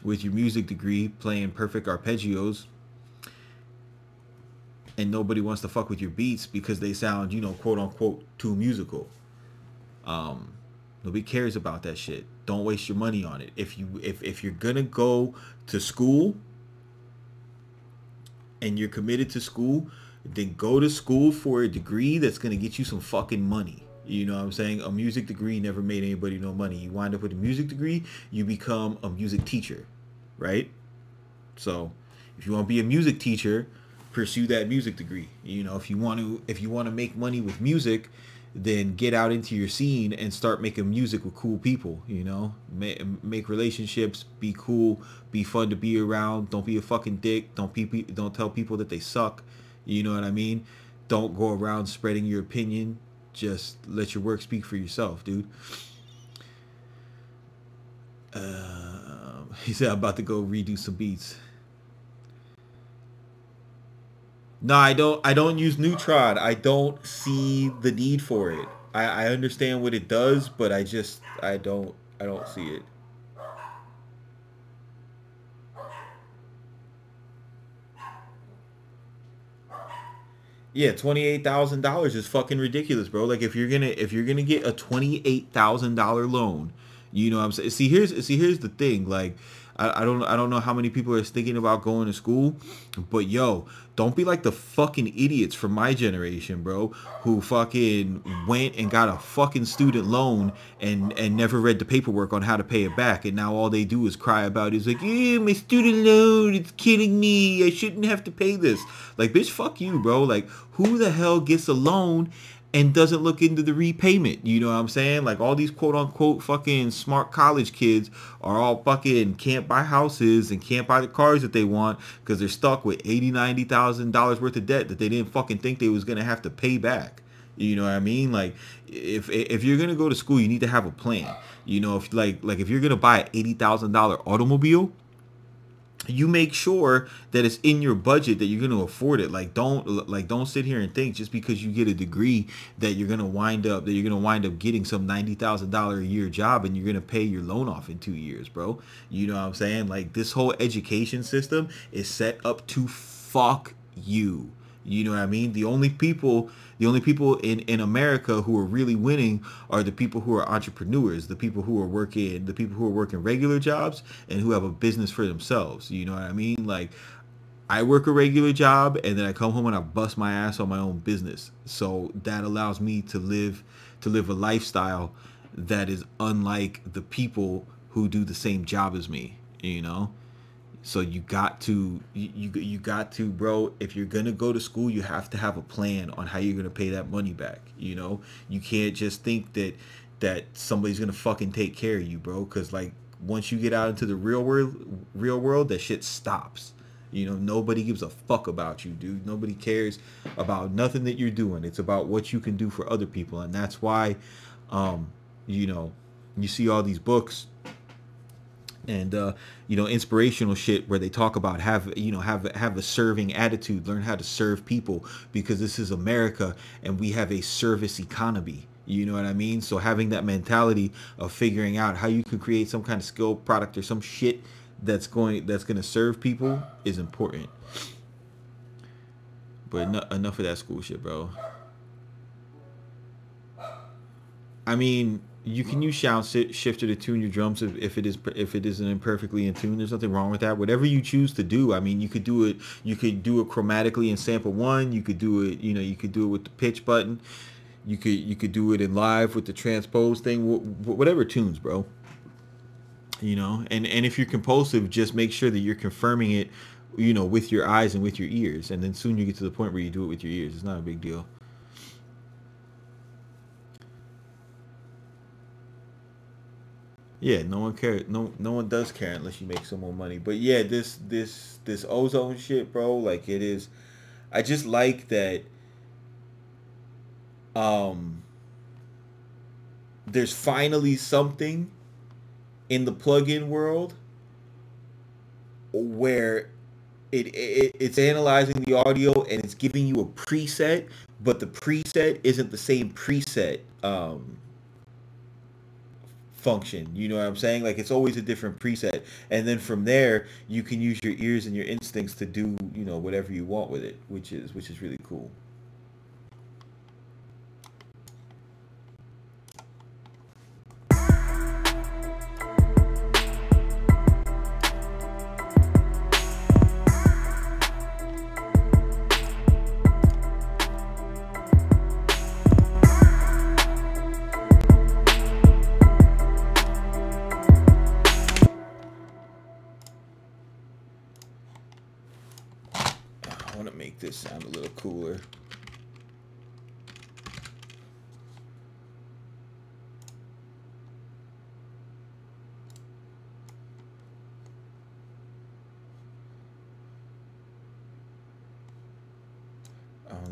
with your music degree playing perfect arpeggios, and nobody wants to fuck with your beats because they sound, quote unquote, too musical. Nobody cares about that shit. Don't waste your money on it. If you're gonna go to school and you're committed to school, then go to school for a degree that's gonna get you some fucking money. You know what I'm saying? A music degree never made anybody no money. You wind up with a music degree, you become a music teacher, right? So if you want to be a music teacher, pursue that music degree. If you want to make money with music, then get out into your scene and start making music with cool people. Make relationships, be cool, be fun to be around. Don't be a fucking dick. Don't tell people that they suck. You know what I mean? Don't go around spreading your opinion. Just let your work speak for yourself, dude. He said I'm about to go redo some beats. No, I don't use Neutron. I don't see the need for it. I understand what it does, but I don't see it. Yeah, $28,000 is fucking ridiculous, bro. Like if you're gonna get a $28,000 loan, you know what I'm saying? See here's the thing, like I don't know how many people are thinking about going to school, but yo, don't be like the fucking idiots from my generation, bro, who fucking went and got a fucking student loan and never read the paperwork on how to pay it back, and now all they do is cry about it. It's like, yeah, my student loan, it's killing me. I shouldn't have to pay this. Like, bitch, fuck you, bro. Like, who the hell gets a loan and doesn't look into the repayment. You know what I'm saying? Like all these quote unquote fucking smart college kids are all fucking can't buy houses and can't buy the cars that they want because they're stuck with $90,000 worth of debt that they didn't fucking think they was gonna have to pay back. You know what I mean? Like if you're gonna go to school, you need to have a plan. You know, if like if you're gonna buy an $80,000 automobile, you make sure that it's in your budget that you're going to afford it. Don't sit here and think just because you get a degree that you're going to wind up getting some $90,000 a year job and you're going to pay your loan off in 2 years, bro. You know what I'm saying? Like this whole education system is set up to fuck you. You know what I mean? The only people in America who are really winning are the people who are entrepreneurs, the people who are working regular jobs and who have a business for themselves. You know what I mean? Like I work a regular job and then I come home and I bust my ass on my own business. So that allows me to live a lifestyle that is unlike the people who do the same job as me, you know? So you got to, bro, if you're going to go to school, you have to have a plan on how you're going to pay that money back. You know, you can't just think that somebody's going to fucking take care of you, bro. Cause like once you get out into the real world, that shit stops. You know, nobody gives a fuck about you, dude. Nobody cares about nothing that you're doing. It's about what you can do for other people. And that's why, you know, you see all these books and you know, inspirational shit where they talk about have a serving attitude, learn how to serve people, because this is America and we have a service economy. You know what I mean? So having that mentality of figuring out how you can create some kind of skill product or some shit that's going to serve people is important. But enough of that school shit, bro. I mean, you can use sound shifter to tune your drums if it isn't imperfectly in tune. There's nothing wrong with that. Whatever you choose to do. I mean, you could do it chromatically in sample 1. You could do it, you know, you could do it with the pitch button. You could do it in live with the transpose thing. Whatever tunes, bro. You know, and if you're compulsive, just make sure that you're confirming it, you know, with your eyes and with your ears, and then soon you get to the point where you do it with your ears. It's not a big deal. Yeah, no one cares. No one does care unless you make some more money. But yeah, this ozone shit, bro, like it is. I just like that. There's finally something in the plugin world where it's analyzing the audio and it's giving you a preset, but the preset isn't the same preset function. You know what I'm saying? Like it's always a different preset, and then from there you can use your ears and your instincts to do, you know, whatever you want with it, which is really cool. I want to make this sound a little cooler.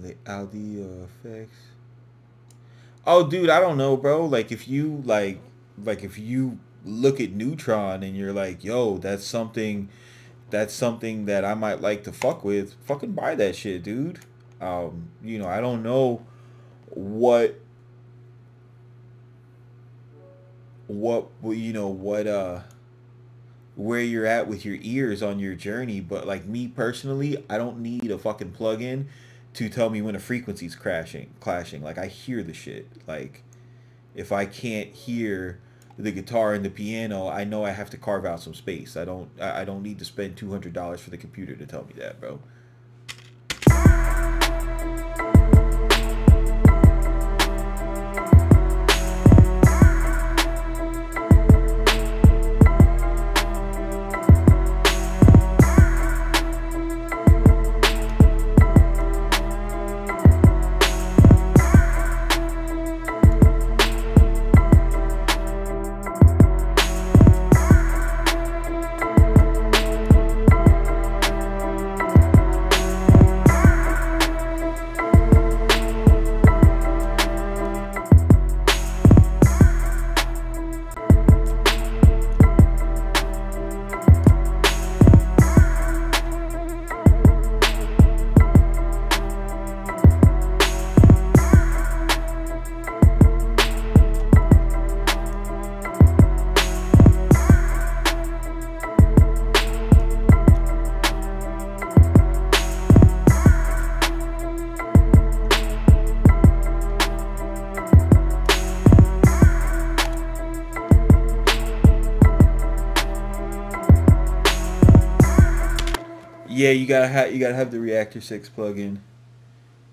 The audio effects. Oh, dude, I don't know, bro. Like if you if you look at Neutron and you're like, yo, that's something that I might like to fuck with, fucking buy that shit, dude. You know, I don't know what where you're at with your ears on your journey, but like me personally, I don't need a fucking plug-in to tell me when a frequency's clashing. Like I hear the shit. Like if I can't hear the guitar and the piano, I know I have to carve out some space. I don't need to spend $200 for the computer to tell me that, bro. Yeah, you gotta have the Reactor 6 plugin.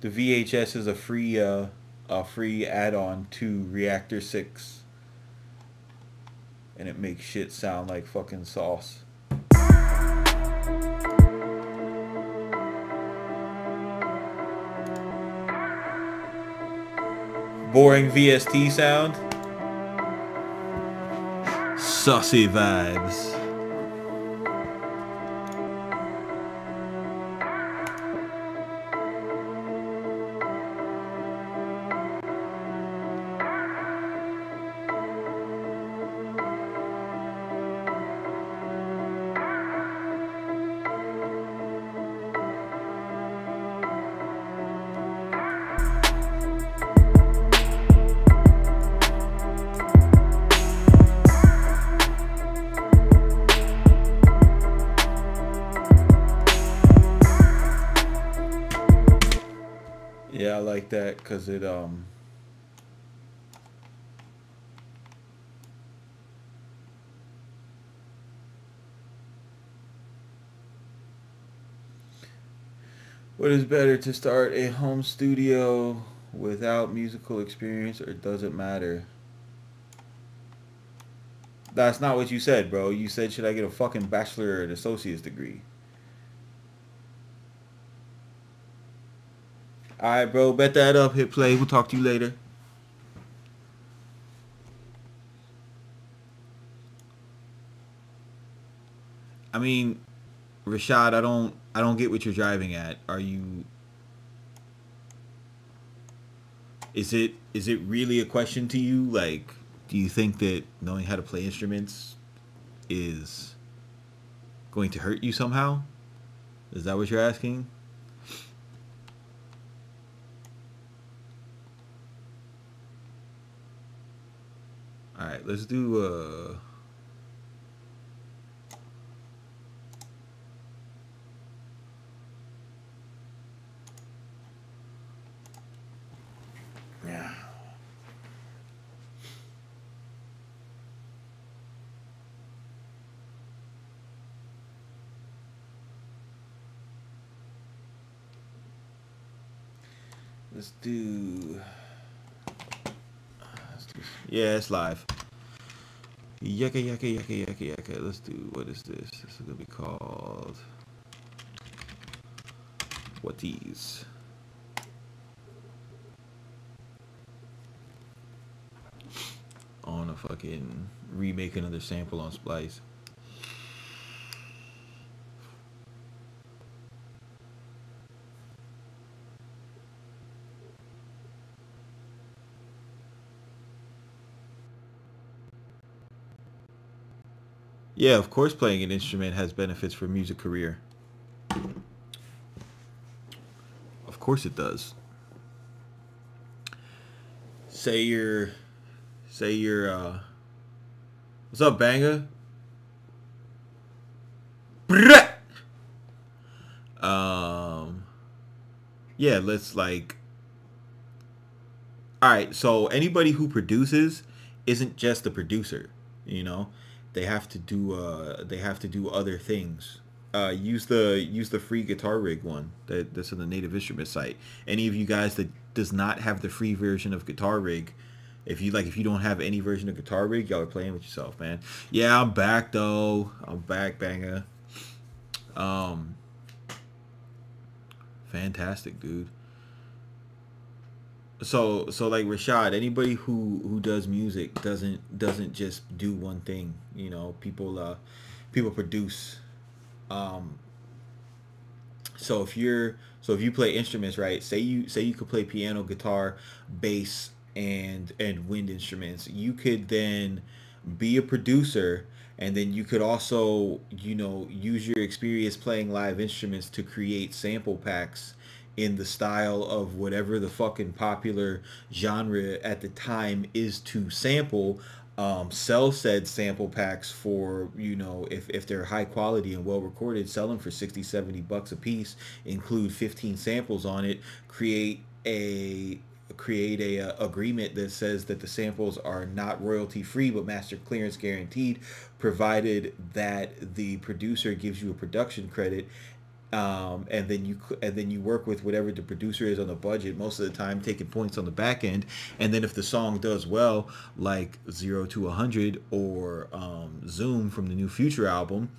The VHS is a free add-on to Reactor 6, and it makes shit sound like fucking sauce. Boring VST sound. Saucy vibes. Yeah, I like that because it what is better, to start a home studio without musical experience, or does it matter? That's not what you said, bro. You said, should I get a fucking bachelor or an associate's degree? Alright, bro. Bet that up. Hit play. We'll talk to you later. I mean, Rashad, I don't get what you're driving at. Are you is it really a question to you? Like, do you think that knowing how to play instruments is going to hurt you somehow? Is that what you're asking? All right, let's do yeah. Let's do yeah, it's live. Yucca, yucca, yucca, yucca, yucca. Let's do, what is this? This is gonna be called what these? I wanna fucking remake another sample on Splice. Yeah, of course playing an instrument has benefits for music career. Of course it does. Say you're what's up, Banga? Um yeah, let's like, all right, so anybody who produces isn't just a producer, you know? They have to do other things. Use the free guitar rig one that's on the Native Instrument site. Any of you guys that does not have the free version of guitar rig, if you don't have any version of guitar rig, y'all are playing with yourself, man. Yeah, I'm back though. I'm back, Banga. Um, fantastic, dude. So like Rashad, anybody who does music doesn't just do one thing. You know, people produce. Um, so if you play instruments, right? Say you could play piano, guitar, bass, and wind instruments. You could then be a producer, and then you could also, you know, use your experience playing live instruments to create sample packs in the style of whatever the fucking popular genre at the time is to sample. Sell said sample packs for, you know, if they're high quality and well recorded, sell them for 60-70 bucks a piece, include 15 samples on it, create a agreement that says that the samples are not royalty free but master clearance guaranteed, provided that the producer gives you a production credit, and then you work with whatever the producer is on the budget, most of the time taking points on the back end. And then if the song does well, like 0 to 100 or Zoom from the new Future album,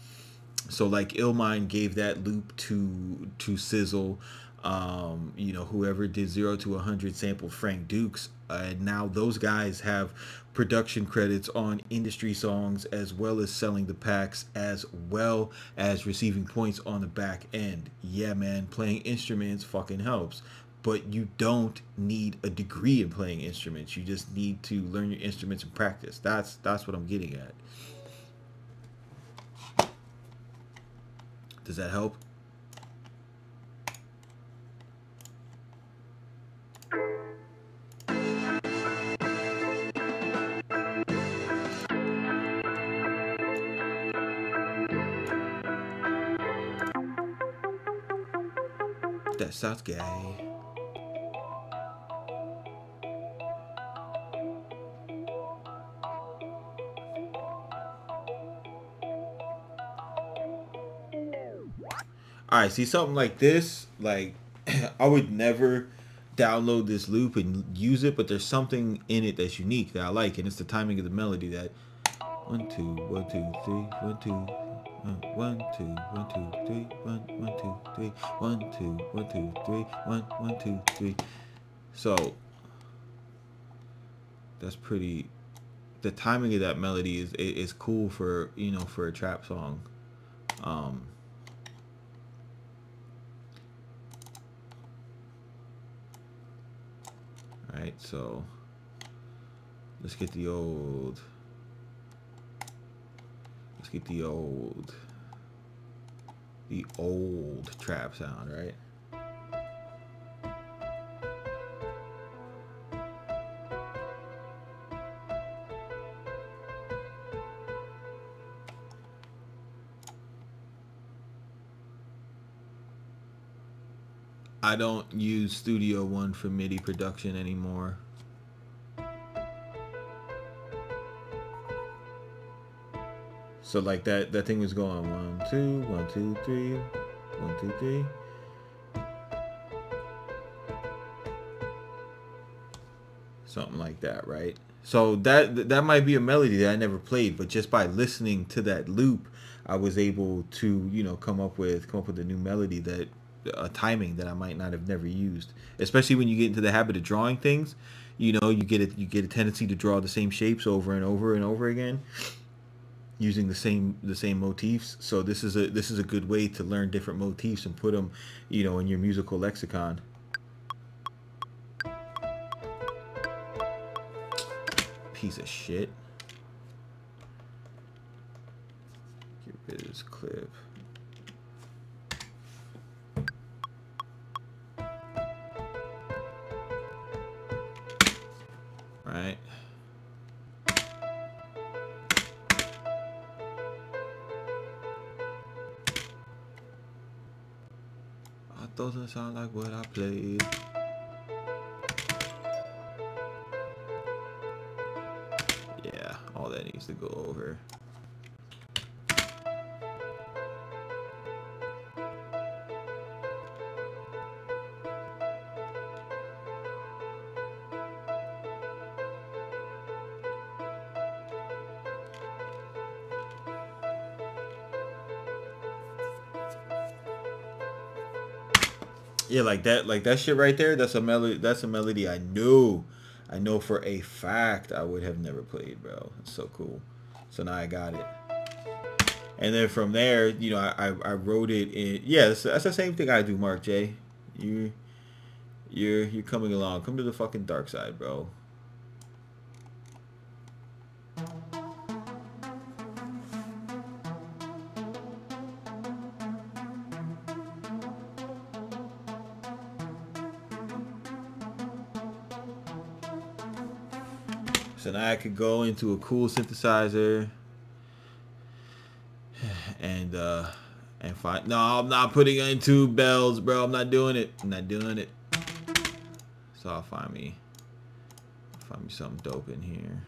so like Illmind gave that loop to Sizzle. You know, whoever did 0 to 100 sampled Frank Dukes, and now those guys have production credits on industry songs, as well as selling the packs, as well as receiving points on the back end. Yeah, man, playing instruments fucking helps, but you don't need a degree in playing instruments. You just need to learn your instruments and practice. That's what I'm getting at. Does that help? That sounds gay. All right, see something like this, like I would never download this loop and use it, but there's something in it that's unique that I like, and it's the timing of the melody. That 1 2 1 2 3 1 2 1 2 1 2 3 1 1 2 3 1 2 1 2 3 1 1 2 3. So that's pretty. The timing of that melody is cool for, you know, for a trap song. Right, so let's get the old trap sound, right? I don't use Studio One for MIDI production anymore. So like that thing was going 1 2 1 2 3 1 2 3. Something like that, right? So that might be a melody that I never played, but just by listening to that loop, I was able to, you know, come up with a new melody, that a timing that I might not have never used. Especially when you get into the habit of drawing things, you know, you get a tendency to draw the same shapes over and over and over again, using the same motifs. So this is a good way to learn different motifs and put them, you know, in your musical lexicon. Piece of shit. Get rid of this clip. Right. Doesn't sound like what I played. Yeah, all that needs to go over. Yeah, like that shit right there. That's a melody. That's a melody I know for a fact I would have never played, bro. It's so cool. So now I got it. And then from there, you know, I wrote it in. Yeah, that's the same thing I do, Mark J. You're coming along. Come to the fucking dark side, bro. So now I could go into a cool synthesizer and find. No, I'm not putting it into bells, bro. I'm not doing it. I'm not doing it. So I'll find me something dope in here.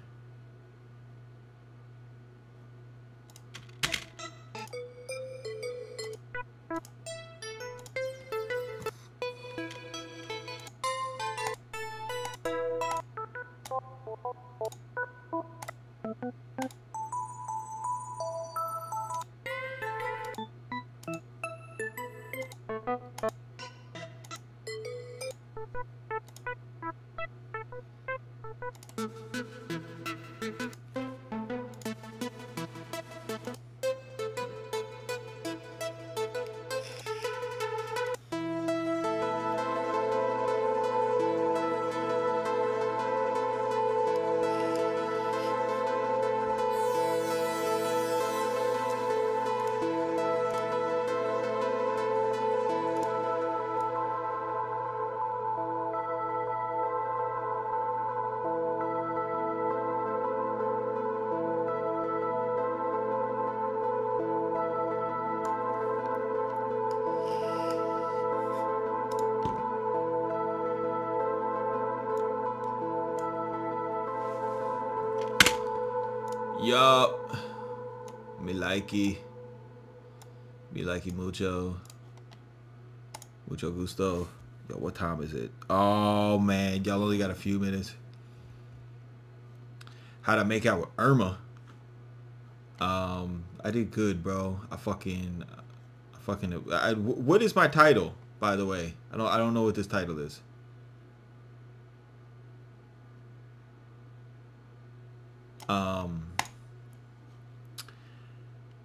Yup. Me likey. Me likey mucho. Mucho gusto. Yo, what time is it? Oh, man. Y'all only got a few minutes. How'd I make out with Irma? I did good, bro. What is my title, by the way? I don't know what this title is.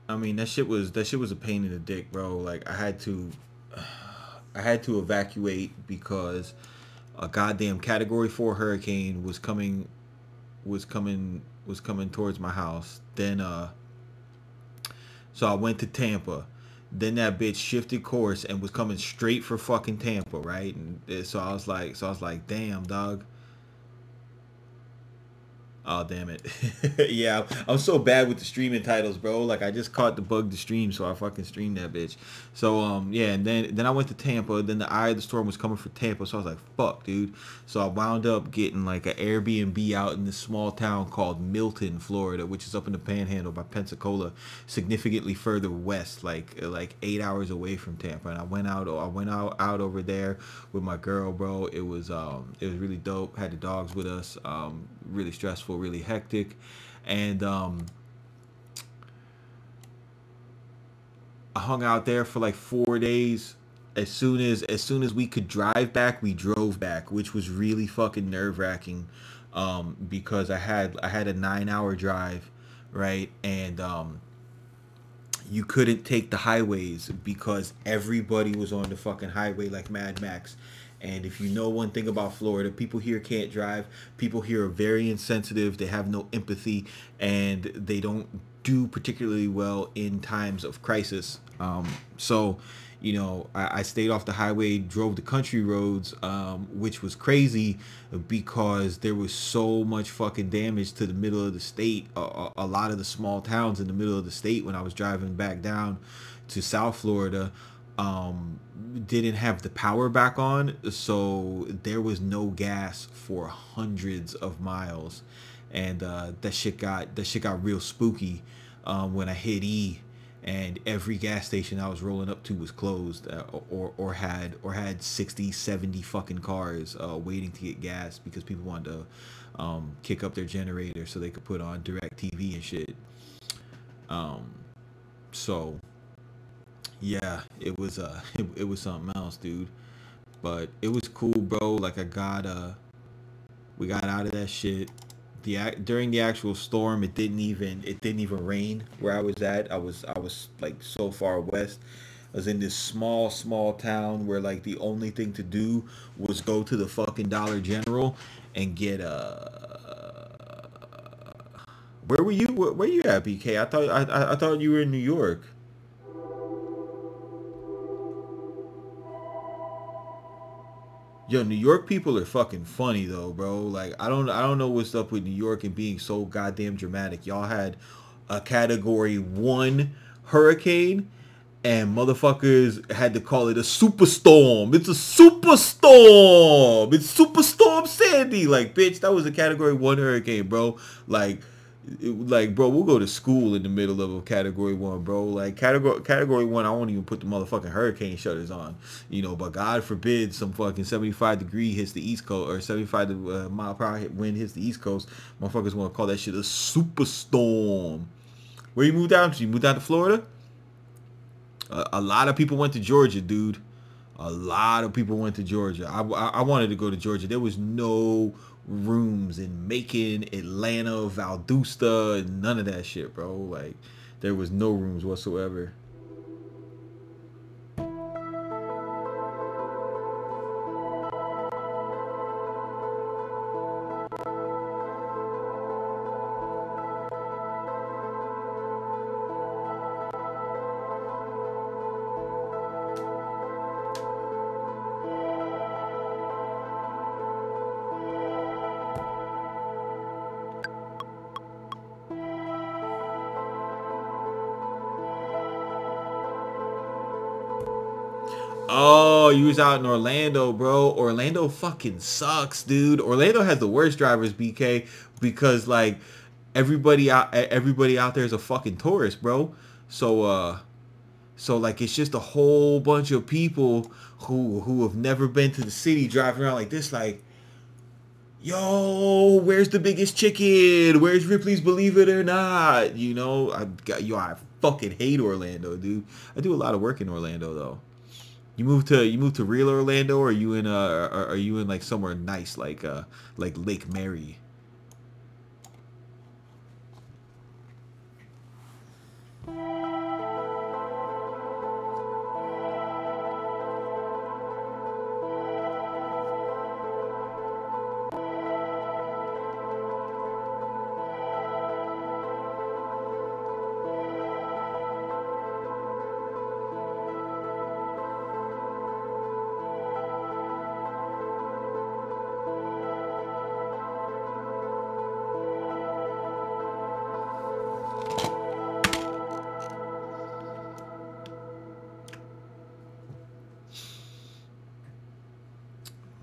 I mean, that shit was a pain in the dick, bro. Like I had to evacuate because a goddamn Category 4 hurricane was coming towards my house. Then so I went to Tampa. Then that bitch shifted course and was coming straight for fucking Tampa, right? And so I was like, damn, dog. Oh, damn it. Yeah, I'm so bad with the streaming titles, bro. Like, I just caught the bug to stream, so I fucking streamed that bitch. So, yeah, and then I went to Tampa. Then the eye of the storm was coming for Tampa, so I was like, fuck, dude. So I wound up getting, like, an Airbnb out in this small town called Milton, Florida, which is up in the Panhandle by Pensacola, significantly further west, like 8 hours away from Tampa. And I went out over there with my girl, bro. It was really dope. Had the dogs with us. Really stressful, really hectic, and I hung out there for like 4 days. As soon as we could drive back, we drove back, which was really fucking nerve-wracking, because I had a 9-hour drive, right? And you couldn't take the highways because everybody was on the fucking highway like Mad Max. And if you know one thing about Florida, people here can't drive. People here are very insensitive. They have no empathy, and they don't do particularly well in times of crisis. So, you know, I stayed off the highway, drove the country roads, which was crazy because there was so much fucking damage to the middle of the state. A lot of the small towns in the middle of the state when I was driving back down to South Florida didn't have the power back on, so there was no gas for hundreds of miles, and that shit got real spooky when I hit E, and every gas station I was rolling up to was closed, or had 60, 70 fucking cars waiting to get gas because people wanted to kick up their generator so they could put on direct TV and shit. So yeah, it was something else, dude. But it was cool, bro. Like we got out of that shit. During the actual storm, it didn't even rain where I was at. I was like so far west. I was in this small town where like the only thing to do was go to the fucking Dollar General and get where were you? Where you at, BK? I thought you were in New York. Yo, New York people are fucking funny though, bro. Like I don't know what's up with New York and being so goddamn dramatic. Y'all had a Category 1 hurricane and motherfuckers had to call it a superstorm. It's a superstorm. It's Superstorm Sandy. Like, bitch, that was a Category 1 hurricane, bro. Like, bro, we'll go to school in the middle of a Category 1, bro. Like, category 1, I won't even put the motherfucking hurricane shutters on, you know. But God forbid some fucking 75-degree hits the East Coast, or 75 mile per hour wind hits the East Coast. Motherfuckers want to call that shit a superstorm. Where you moved down to? You moved down to Florida? A lot of people went to Georgia, dude. A lot of people went to Georgia. I wanted to go to Georgia. There was no rooms in Macon, Atlanta, Valdosta, none of that shit, bro. Like, there was no rooms whatsoever. Oh, you was out in Orlando, bro. Orlando fucking sucks, dude. Orlando has the worst drivers, BK, because like everybody out there is a fucking tourist, bro. So like it's just a whole bunch of people who have never been to the city driving around like this, like, yo, where's the biggest chicken? Where's Ripley's Believe It or Not? You know, I fucking hate Orlando, dude. I do a lot of work in Orlando though. You moved to real Orlando, or are you in like somewhere nice like Lake Mary?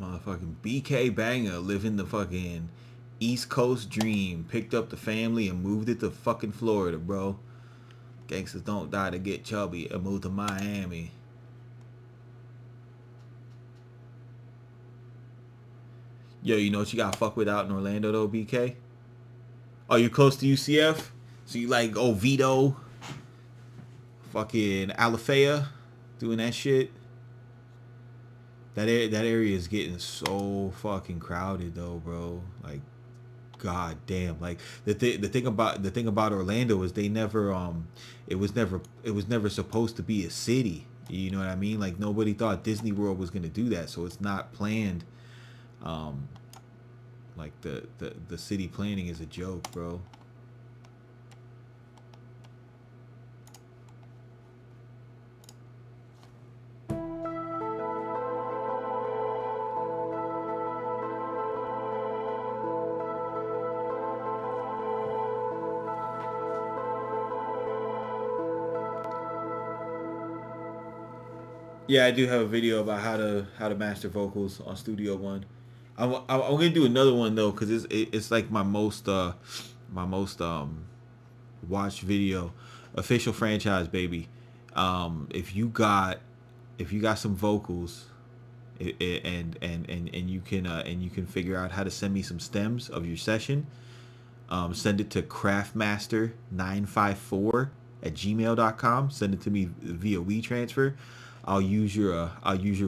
Motherfucking BK Banger living the fucking East Coast dream. Picked up the family and moved it to fucking Florida, bro. Gangsters don't die to get chubby and move to Miami. Yo, you know what you got fuck with out in Orlando though, BK? Oh, you close to UCF? So you like Oviedo, fucking Alafaya, doing that shit? That area is getting so fucking crowded though, bro. Like, god damn. Like the thing about Orlando is they never it was never supposed to be a city. You know what I mean? Like nobody thought Disney World was gonna do that, so it's not planned. Like the city planning is a joke, bro. Yeah, I do have a video about how to master vocals on Studio One. I'm gonna do another one though, cause it's like my most watched video. Official franchise, baby. If you got some vocals, and you can figure out how to send me some stems of your session, send it to craftmaster954@gmail.com. Send it to me via WeTransfer. I'll use your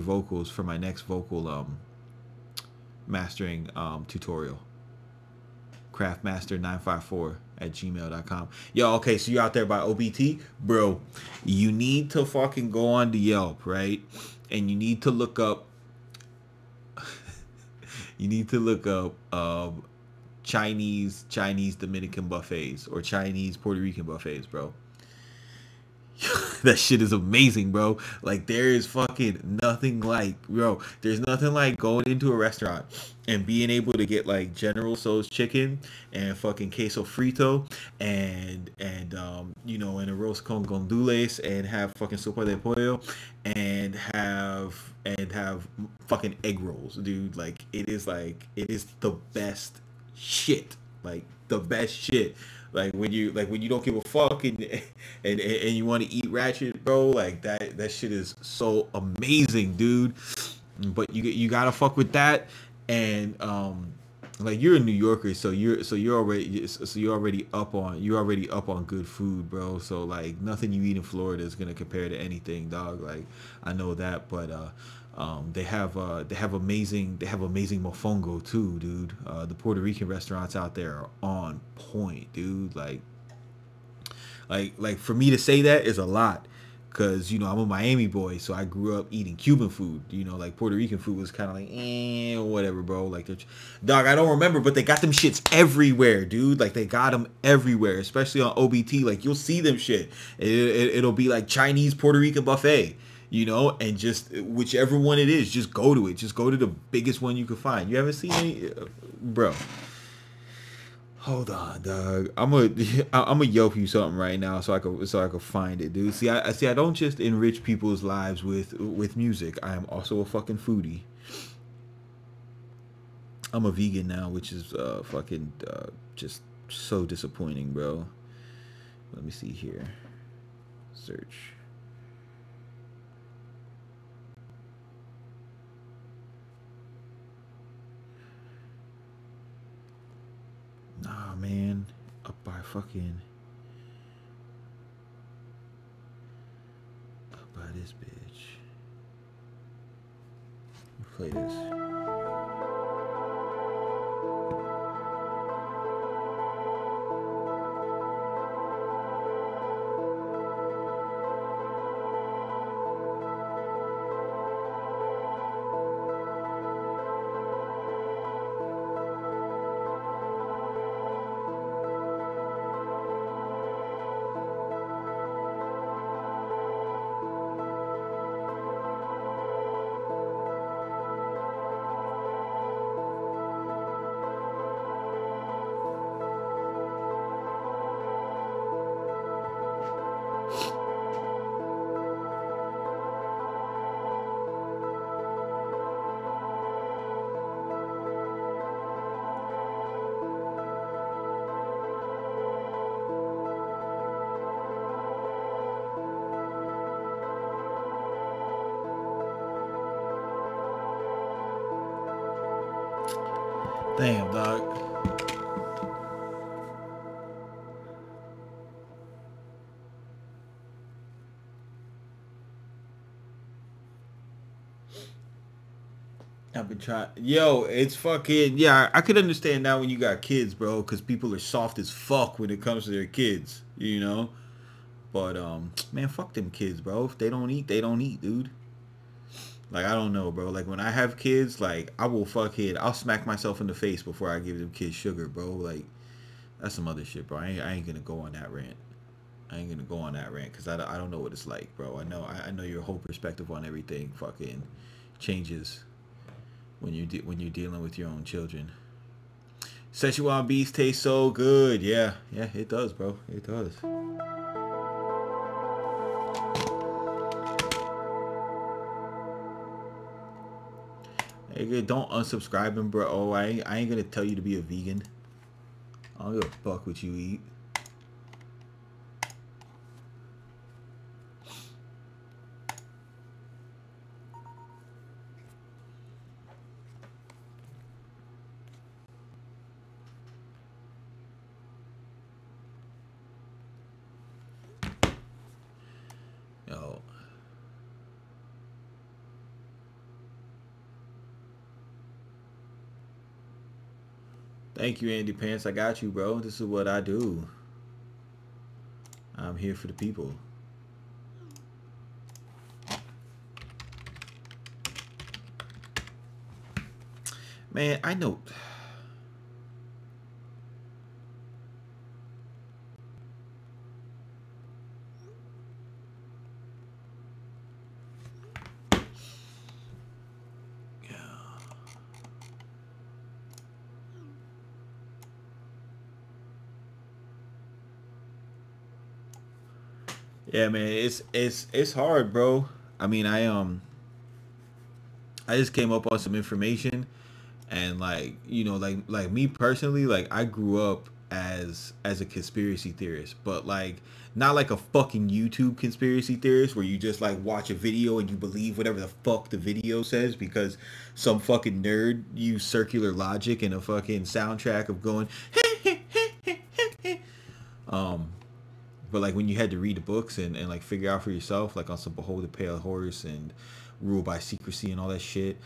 vocals for my next vocal mastering tutorial. Craftmaster954@gmail.com. Yo, okay, so you're out there by OBT, bro. You need to fucking go on to Yelp, right? And you need to look up. You need to look up Chinese Dominican buffets or Chinese Puerto Rican buffets, bro. That shit is amazing, bro. Like there is fucking nothing like, bro. There's nothing like going into a restaurant and being able to get like General Tso's chicken and fucking queso frito and a roast con gandules and have fucking sopa de pollo and have fucking egg rolls, dude. Like it is the best shit. Like the best shit. Like when you don't give a fuck and you want to eat ratchet, bro. Like that shit is so amazing, dude. But you gotta fuck with that, and Like you're a New Yorker, so you're already up on good food, bro. So like nothing you eat in Florida is gonna compare to anything, dog. Like I know that, but they have amazing mofongo too, dude. The Puerto Rican restaurants out there are on point, dude. Like for me to say that is a lot, because I'm a Miami boy, so I grew up eating Cuban food. Like Puerto Rican food was kind of like whatever, bro. Like dog, I don't remember, but they got them shits everywhere, dude. Like they got them everywhere, especially on OBT. Like you'll see them shit. It'll be like Chinese Puerto Rican buffet. And just whichever one it is, just go to it. Just go to the biggest one you can find. You haven't seen any, bro. Hold on, dog. I'm gonna Yelp you something right now so I can find it, dude. I don't just enrich people's lives with music. I am also a fucking foodie. I'm a vegan now, which is fucking just so disappointing, bro. Let me see here. Search. Nah, man. Up by this bitch. Play this. Damn, dog. I've been trying. Yo, it's fucking yeah. I could understand now when you got kids, bro, because people are soft as fuck when it comes to their kids, But man, fuck them kids, bro. If they don't eat, they don't eat, dude. Like I don't know, bro. Like when I have kids, like I'll smack myself in the face before I give them kids sugar, bro. Like that's some other shit, bro. I ain't gonna go on that rant. I ain't gonna go on that rant because I don't know what it's like, bro. I know your whole perspective on everything fucking changes when you're dealing with your own children. Szechuan beef tastes so good. Yeah, it does, bro. It does. Hey, don't unsubscribe him, bro. Oh, I ain't gonna tell you to be a vegan. I don't give a fuck what you eat. Yo. Thank you, Andy Pants. I got you, bro. This is what I do. I'm here for the people. Man, I know. Yeah, man, it's hard, bro. I mean, I just came up on some information, and like like me personally, like I grew up as a conspiracy theorist, but like not like a fucking YouTube conspiracy theorist where you just like watch a video and you believe whatever the fuck the video says because some fucking nerd used circular logic and a fucking soundtrack of going but like when you had to read the books and like figure out for yourself, like on some Behold the Pale Horse and Rule by Secrecy and all that shit.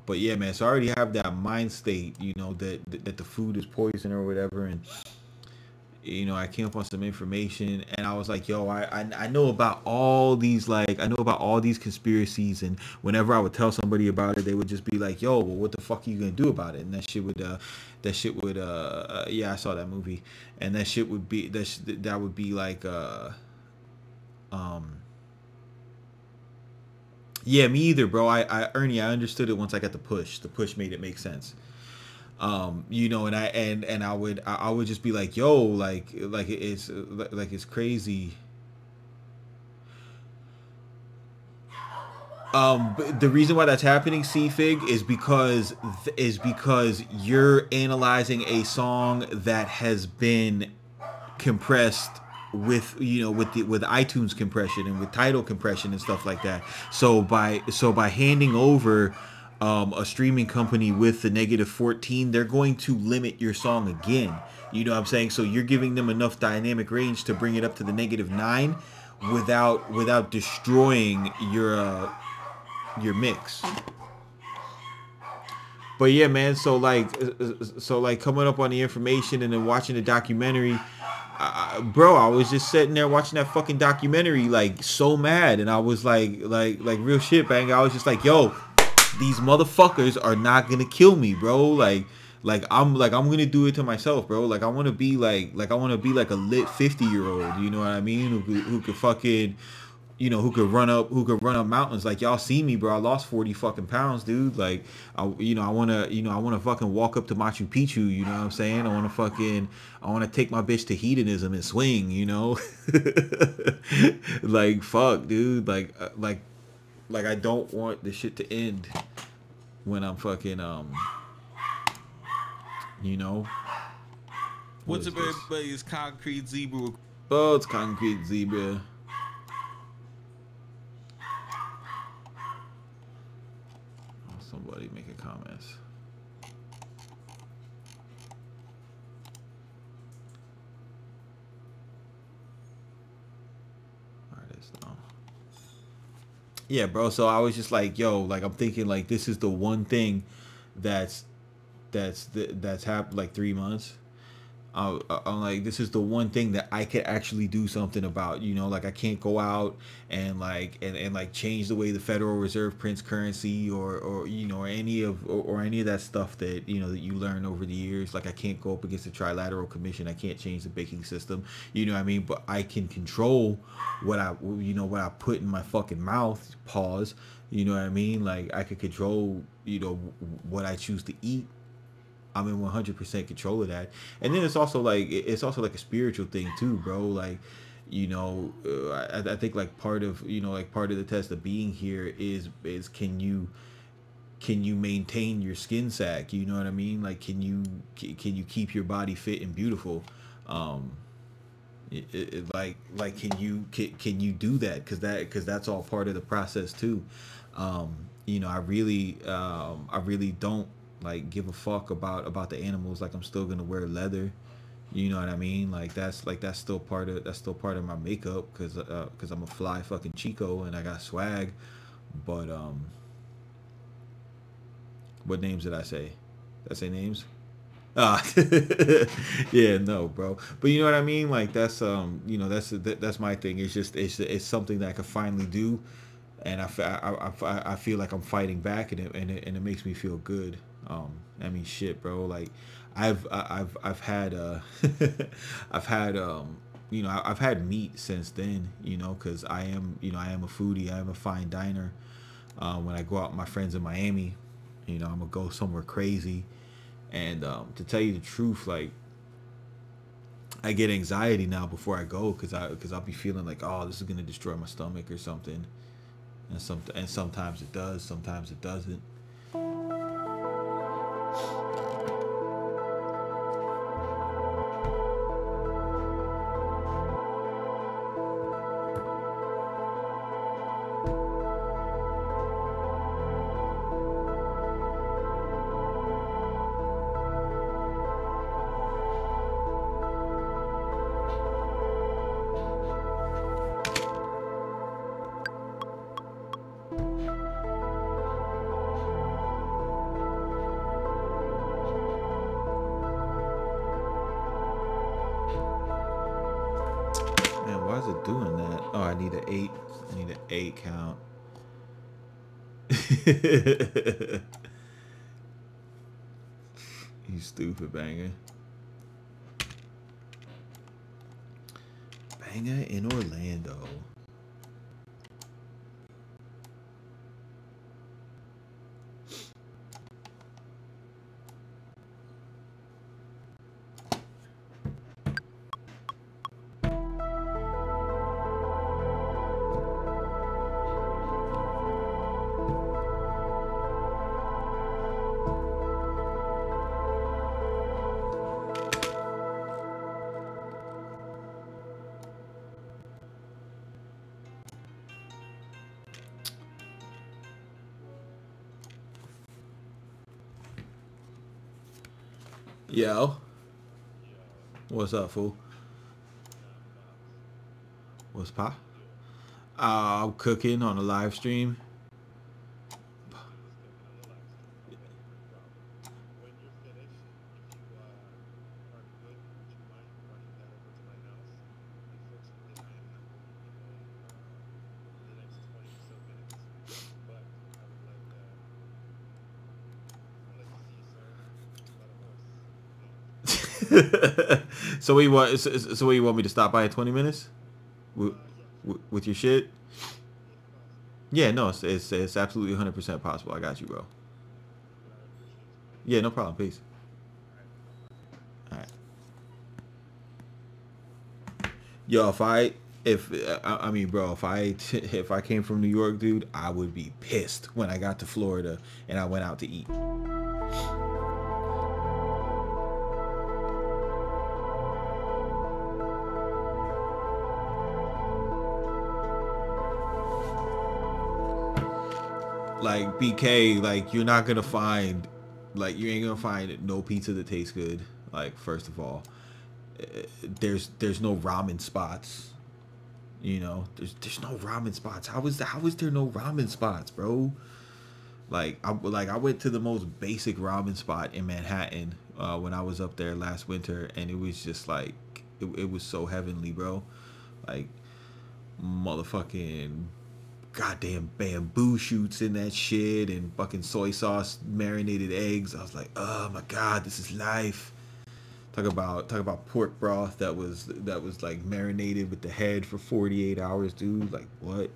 But yeah, man, so I already have that mind state, you know, that the food is poison or whatever. And, you know, I came up on some information and I was like, yo, I know about all these, like, I know about all these conspiracies. And whenever I would tell somebody about it, they would just be like, yo, well, what the fuck are you going to do about it? And that shit would, yeah, I saw that movie. And that shit would be, that would be like, yeah, me either, bro. Ernie, I understood it once I got the push. The push made it make sense. You know, and I would just be like, yo, like it's crazy. But the reason why that's happening, C-Fig, is because you're analyzing a song that has been compressed with, you know, with iTunes compression and with Tidal compression and stuff like that. So by handing over a streaming company with the -14, they're going to limit your song again. You know what I'm saying? So you're giving them enough dynamic range to bring it up to the -9 without destroying your mix. But yeah, man, so like coming up on the information and then watching the documentary, bro, I was just sitting there watching that fucking documentary, like so mad, and I was like real shit, bang. I was just like, yo, these motherfuckers are not gonna kill me, bro. Like I'm gonna do it to myself, bro. Like I want to be like a lit 50-year-old. You know what I mean? Who could fucking, you know, who could run up mountains. Like y'all see me, bro. I lost 40 fucking pounds, dude. Like I wanna fucking walk up to Machu Picchu. You know what I'm saying? I wanna take my bitch to hedonism and swing. You know, like fuck, dude. Like I don't want the shit to end when I'm fucking you know. What's up, everybody? It's Concrete Zebra. Oh, it's Concrete Zebra. Somebody making comments. Artist, no. Yeah, bro. So I was just like, yo, like I'm thinking like this is the one thing that's happened like 3 months. I'm like, this is the one thing that I could actually do something about. You know, like I can't go out and like change the way the Federal Reserve prints currency or you know, or any of that stuff that, you know, that you learn over the years. Like I can't go up against the Trilateral Commission. I can't change the banking system. You know what I mean? But I can control what I put in my fucking mouth. Pause. You know what I mean? Like I could control, you know, what I choose to eat. I'm in 100% control of that. And then it's also like a spiritual thing too, bro. Like, you know, I think like part of the test of being here is can you maintain your skin sack? You know what I mean? Like, can you keep your body fit and beautiful? Like can you do that? Because that's all part of the process too. You know, I really don't like give a fuck about the animals. Like I'm still gonna wear leather, you know what I mean? Like that's still part of my makeup because I'm a fly fucking Chico and I got swag. But what names did I say? Did I say names? Yeah, no, bro. But you know what I mean? Like that's you know, that's my thing. It's something that I could finally do, and I feel like I'm fighting back, and it makes me feel good. I mean, shit, bro. Like, I've had I've had you know, I've had meat since then, you know, because I am a foodie. I am a fine diner. When I go out with my friends in Miami, you know, I'm gonna go somewhere crazy, and to tell you the truth, like, I get anxiety now before I go because I'll be feeling like, oh, this is gonna destroy my stomach or something, and sometimes it does, sometimes it doesn't. not doing that. Oh, I need an 8. I need an 8 count. You stupid banger. Banger in Orlando. Yo, what's up, fool? What's pop? I'm cooking on a live stream. So what you want? So what you want me to stop by in 20 minutes? With your shit? Yeah, no, it's absolutely 100% possible. I got you, bro. Yeah, no problem. Peace. All right. Yo, I mean, bro, if I came from New York, dude, I would be pissed when I got to Florida and I went out to eat. Like BK, like you're not gonna find, like you ain't gonna find no pizza that tastes good. Like first of all, there's no ramen spots. You know, there's no ramen spots. How is there no ramen spots, bro? I went to the most basic ramen spot in Manhattan when I was up there last winter, and it was just like it was so heavenly, bro. Like motherfucking goddamn bamboo shoots in that shit and fucking soy sauce marinated eggs. I was like, oh my god, this is life. Talk about pork broth that was like marinated with the head for 48 hours, dude. Like what?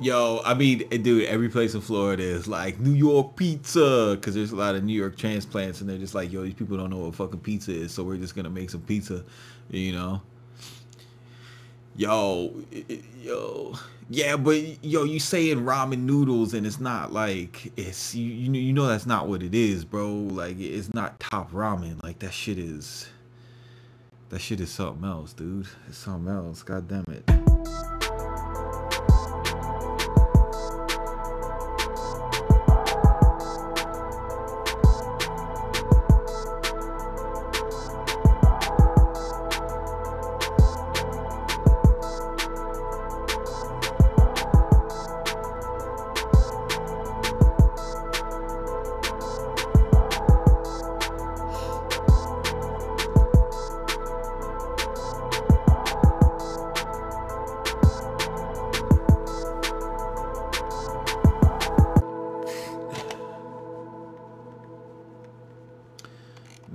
Yo, I mean, dude, every place in Florida is like New York pizza because there's a lot of New York transplants, and they're just like, yo, these people don't know what fucking pizza is, so we're just gonna make some pizza, you know? Yo, yo, yeah, but yo, you saying ramen noodles, and it's not like it's you know that's not what it is, bro. Like it's not top ramen. Like that shit is something else, dude. It's something else. God damn it.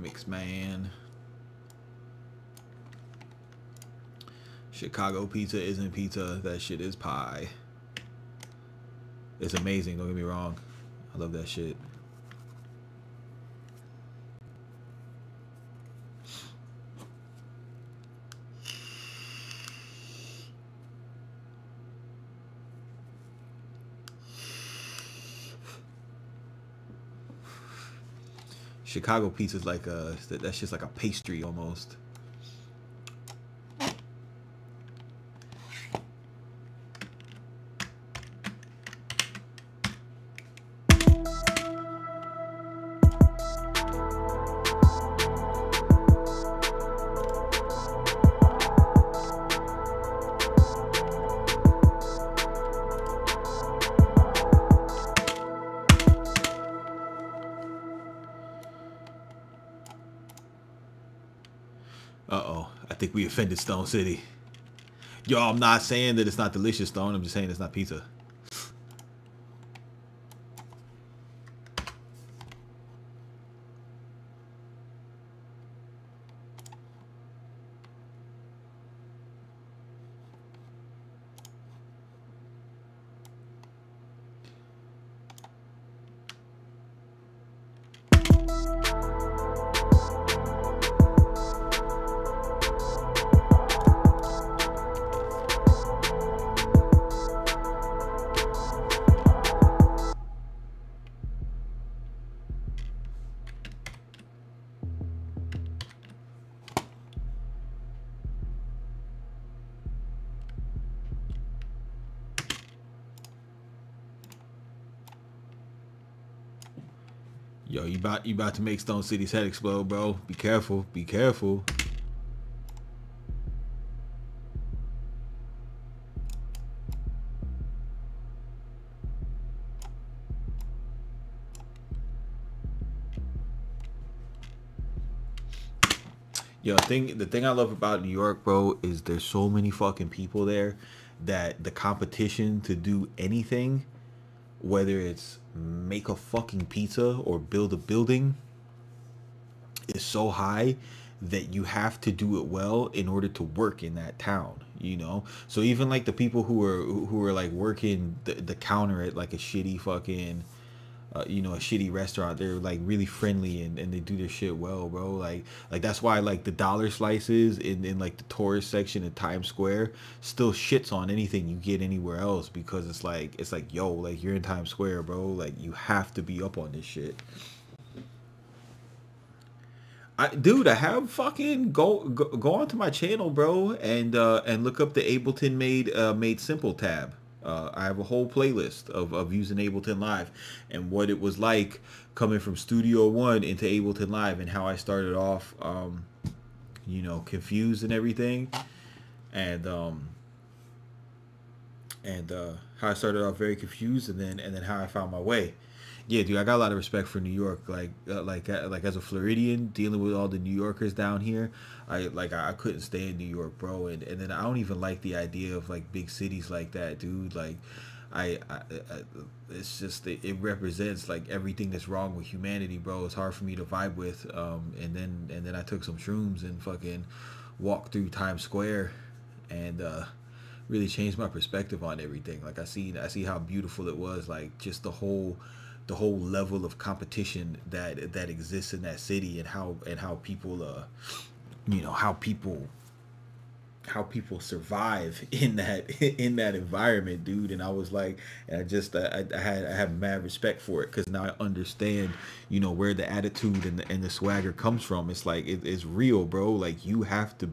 Mixed man. Chicago pizza isn't pizza. That shit is pie. It's amazing. Don't get me wrong. I love that shit. Chicago pizza is like that's just like a pastry almost. Uh-oh. I think we offended Stone City. Yo, I'm not saying that it's not delicious, Stone. I'm just saying it's not pizza. Yo, you about to make Stone City's head explode, bro. Be careful. Be careful. Yo, the thing I love about New York, bro, is there's so many fucking people there that the competition to do anything, whether it's make a fucking pizza or build a building, is so high that you have to do it well in order to work in that town, you know? So even like the people who are like working the counter at like a shitty fucking you know, a shitty restaurant, they're like really friendly and they do their shit well, bro. Like that's why like the dollar slices in like the tourist section in Times Square still shits on anything you get anywhere else, because it's like yo, like you're in Times Square, bro, like you have to be up on this shit. Dude, I have fucking go onto my channel, bro, and look up the Ableton made simple tab. I have a whole playlist of using Ableton Live and what it was like coming from Studio One into Ableton Live, and how I started off, you know, confused and everything, and how I started off very confused, and then how I found my way. Yeah, dude, I got a lot of respect for New York. Like as a Floridian, dealing with all the New Yorkers down here, I couldn't stay in New York, bro. And then I don't even like the idea of like big cities like that, dude. Like, I it's just it represents like everything that's wrong with humanity, bro. It's hard for me to vibe with. And then I took some shrooms and fucking walked through Times Square, and really changed my perspective on everything. Like I see how beautiful it was. Like just the whole level of competition that exists in that city, and how people you know how people survive in that environment, dude. And I was like, and I have mad respect for it, because now I understand, you know, where the attitude and the swagger comes from. It's like it's real, bro. Like you have to,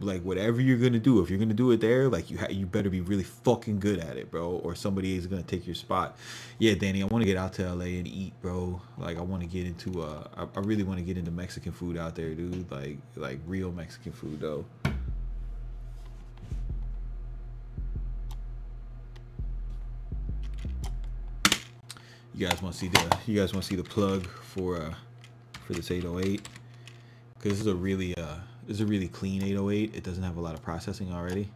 like, whatever you're gonna do, if you're gonna do it there, like you better be really fucking good at it, bro, or somebody is gonna take your spot. Yeah, Danny, I want to get out to LA and eat, bro. Like I want to get into I really want to get into Mexican food out there, dude. Like real Mexican food though. You guys want to see the plug for this 808? Because this is a really clean 808. It doesn't have a lot of processing already.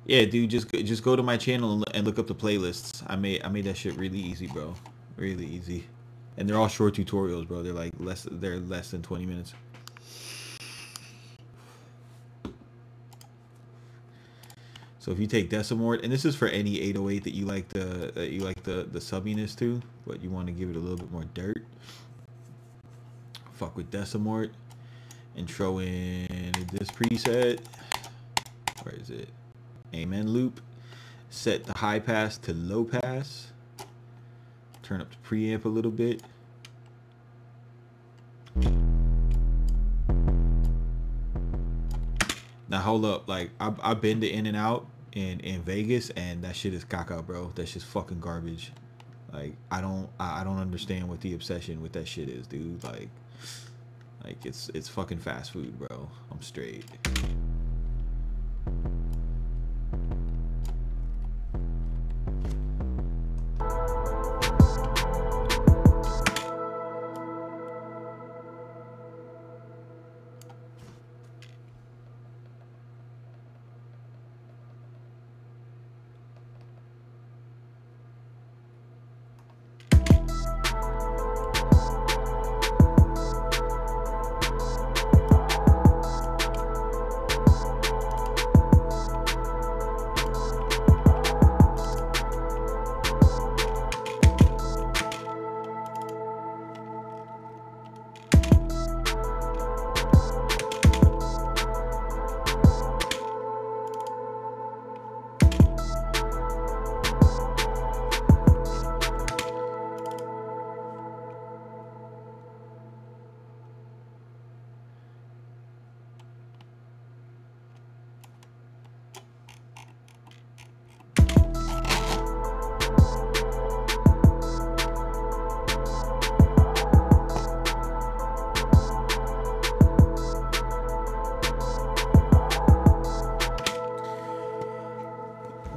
Yeah, dude, just go to my channel and look up the playlists. I made that shit really easy, bro. Really easy. And they're all short tutorials, bro. They're like less than 20 minutes. So if you take Decimort, and this is for any 808 that you like the subbiness to, but you want to give it a little bit more dirt, fuck with Decimort and throw in this preset. Where is it? Amen loop. Set the high pass to low pass. Turn up the preamp a little bit. Now hold up, like I've been to In-N-Out in Vegas, and that shit is caca, bro. That shit's fucking garbage. Like I don't understand what the obsession with that shit is, dude. Like it's fucking fast food, bro. I'm straight.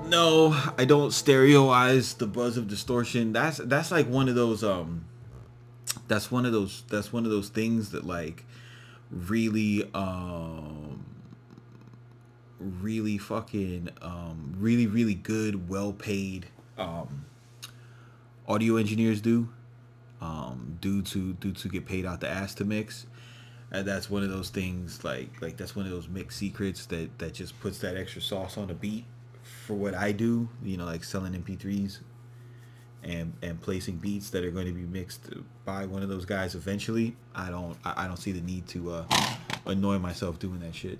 No, I don't stereoize the buzz of distortion. That's like one of those that's one of those things that like really really fucking really good, well paid audio engineers do due to get paid out the ass to mix. And that's one of those things, like that's one of those mix secrets that just puts that extra sauce on the beat for what I do, you know, like selling MP3s and placing beats that are going to be mixed by one of those guys eventually. I don't see the need to annoy myself doing that shit.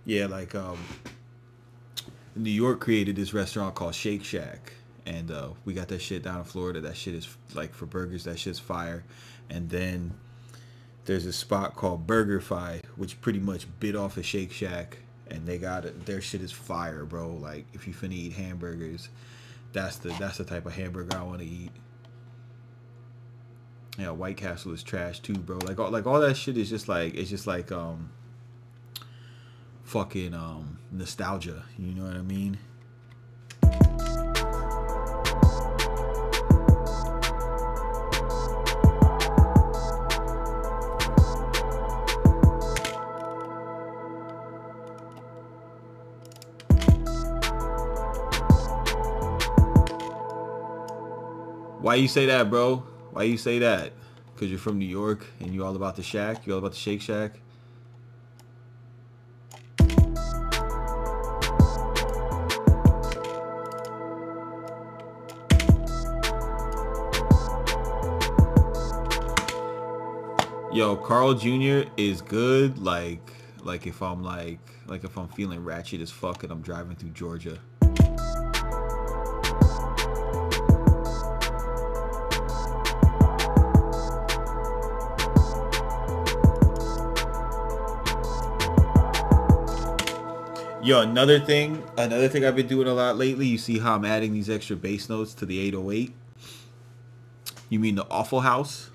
Yeah, like New York created this restaurant called Shake Shack, and we got that shit down in Florida. That shit is like for burgers, that shit's fire. And then there's a spot called BurgerFi, which pretty much bit off a Shake Shack, and they got it. Their shit is fire, bro. Like if you finna eat hamburgers, that's the type of hamburger I want to eat. Yeah, White Castle is trash too, bro. Like all that shit is just like, it's just like fucking nostalgia. You know what I mean? Why you say that, bro? Why you say that? Cause you're from New York and you all about the Shack. You all about the Shake Shack. Yo, Carl Jr. is good. Like if I'm like if I'm feeling ratchet as fuck and I'm driving through Georgia. Yo, another thing I've been doing a lot lately. You see how I'm adding these extra bass notes to the 808? You mean the Awful House?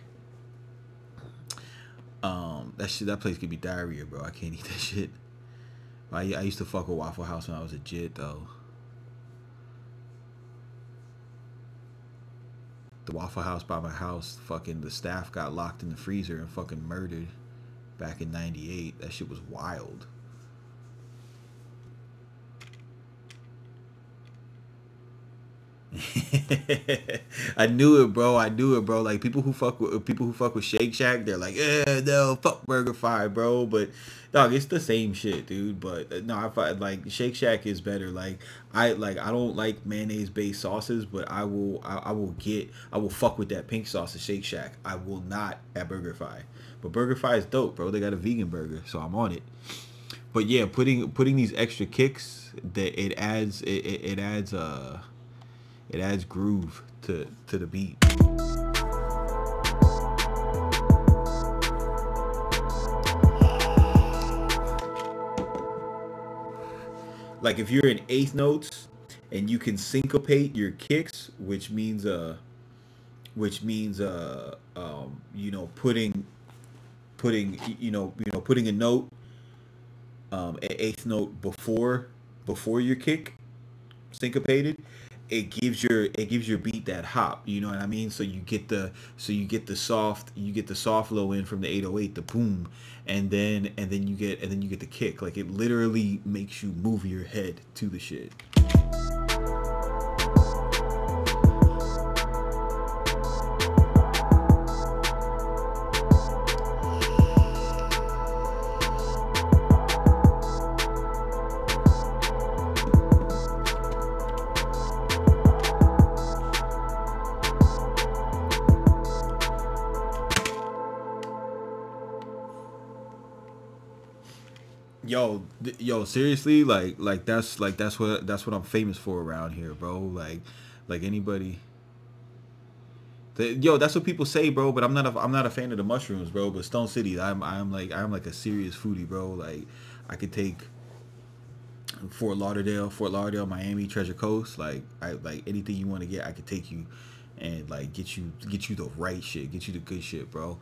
That place could be diarrhea, bro. I can't eat that shit. I used to fuck with Waffle House when I was a jit, though. The Waffle House by my house, fucking the staff got locked in the freezer and fucking murdered back in '98. That shit was wild. I knew it, bro. Like people who fuck with Shake Shack, they're like, no, fuck BurgerFi, bro. But dog, it's the same shit, dude. But no, I find like Shake Shack is better. I don't like mayonnaise based sauces, but I will fuck with that pink sauce at Shake Shack. I will not at BurgerFi. But BurgerFi is dope, bro. They got a vegan burger, so I'm on it. But yeah, putting these extra kicks, that it adds groove to the beat. Like if you're in eighth notes and you can syncopate your kicks, which means putting a note an eighth note before your kick syncopated, it gives your beat that hop, you know what I mean? So you get the soft low in from the 808, the boom, and then you get the kick. Like it literally makes you move your head to the shit. Yo, seriously, like that's what I'm famous for around here, bro. Like anybody. That's what people say, bro. But I'm not a fan of the mushrooms, bro. But Stone City, I'm like a serious foodie, bro. Like I could take Fort Lauderdale, Miami, Treasure Coast. Like anything you want to get, I could take you, and like get you the right shit, get you the good shit, bro.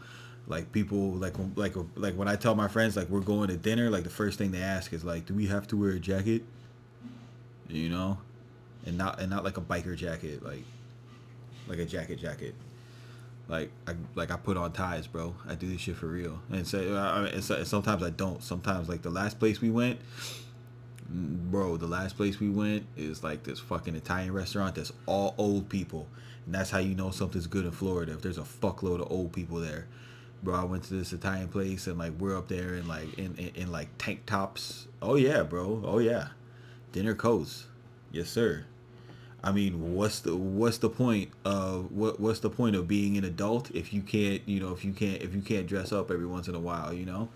Like people like when I tell my friends like we're going to dinner, like the first thing they ask is like, do we have to wear a jacket? You know, and not like a biker jacket, like a jacket. Like I put on ties, bro. I do this shit for real. And sometimes I don't. Sometimes like the last place we went is like this fucking Italian restaurant that's all old people, and that's how you know something's good in Florida, if there's a fuckload of old people there. Bro, I went to this Italian place and like we're up there in like in like tank tops. Oh yeah, bro. Oh yeah. Dinner coats. Yes, sir. I mean, what's the point of being an adult if you can't dress up every once in a while, you know?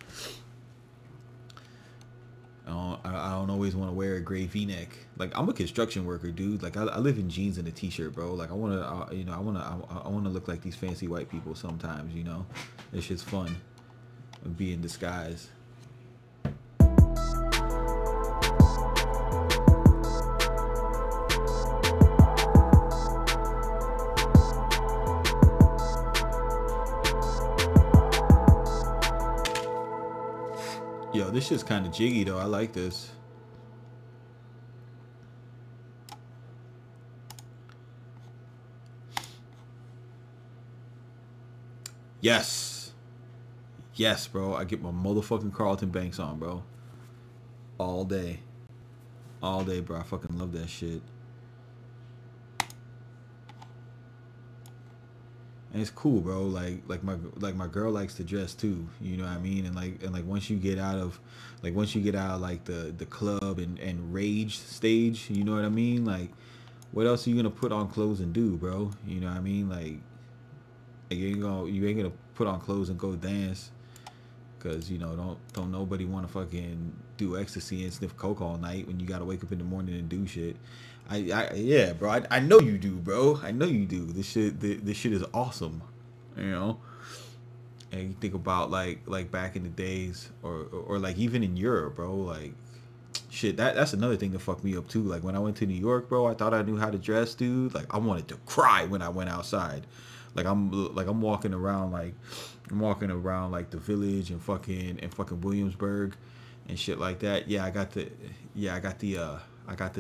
I don't always want to wear a gray V-neck. Like I'm a construction worker, dude. Like I live in jeans and a t-shirt, bro. Like I want to look like these fancy white people sometimes, you know. This shit's fun. Be in disguise. Yo, this shit's kind of jiggy though. I like this. Yes. Yes, bro. I get my motherfucking Carlton Banks on, bro. All day. All day, bro. I fucking love that shit. And it's cool, bro. Like my girl likes to dress too. You know what I mean? And once you get out of like the club and rage stage, you know what I mean? Like, what else are you gonna put on clothes and do, bro? You know what I mean? Like you ain't gonna put on clothes and go dance, cause you know don't nobody want to fucking do ecstasy and sniff coke all night when you gotta wake up in the morning and do shit. Yeah, bro. I know you do, bro. I know you do. This shit is awesome, you know. And you think about like back in the days, or like even in Europe, bro. Like, shit. That's another thing that fucked me up too. Like when I went to New York, bro. I thought I knew how to dress, dude. Like I wanted to cry when I went outside. I'm walking around like the Village and fucking Williamsburg and shit like that. I got the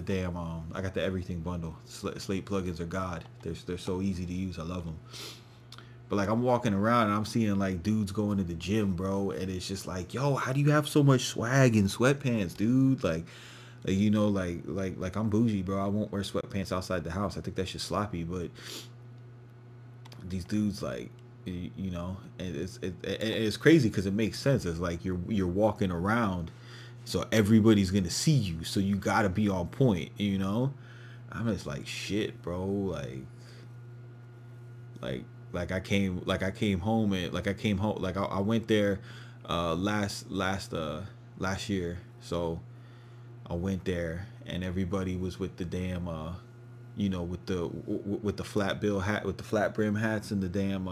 damn I got the everything bundle. Slate plugins are god. They're so easy to use. I love them. But like I'm walking around and I'm seeing like dudes going to the gym, bro, and it's just like, yo, how do you have so much swag in sweatpants, dude? Like you know, like I'm bougie, bro. I won't wear sweatpants outside the house. I think that shit's sloppy, but these dudes, like, you know, and it's crazy because it makes sense. It's like you're walking around, so everybody's gonna see you, so you gotta be on point, you know. I'm just like, shit, bro. Like I came home like I went there last year. So I went there and everybody was with the damn you know, with the flat bill hat, with the flat brim hats and the damn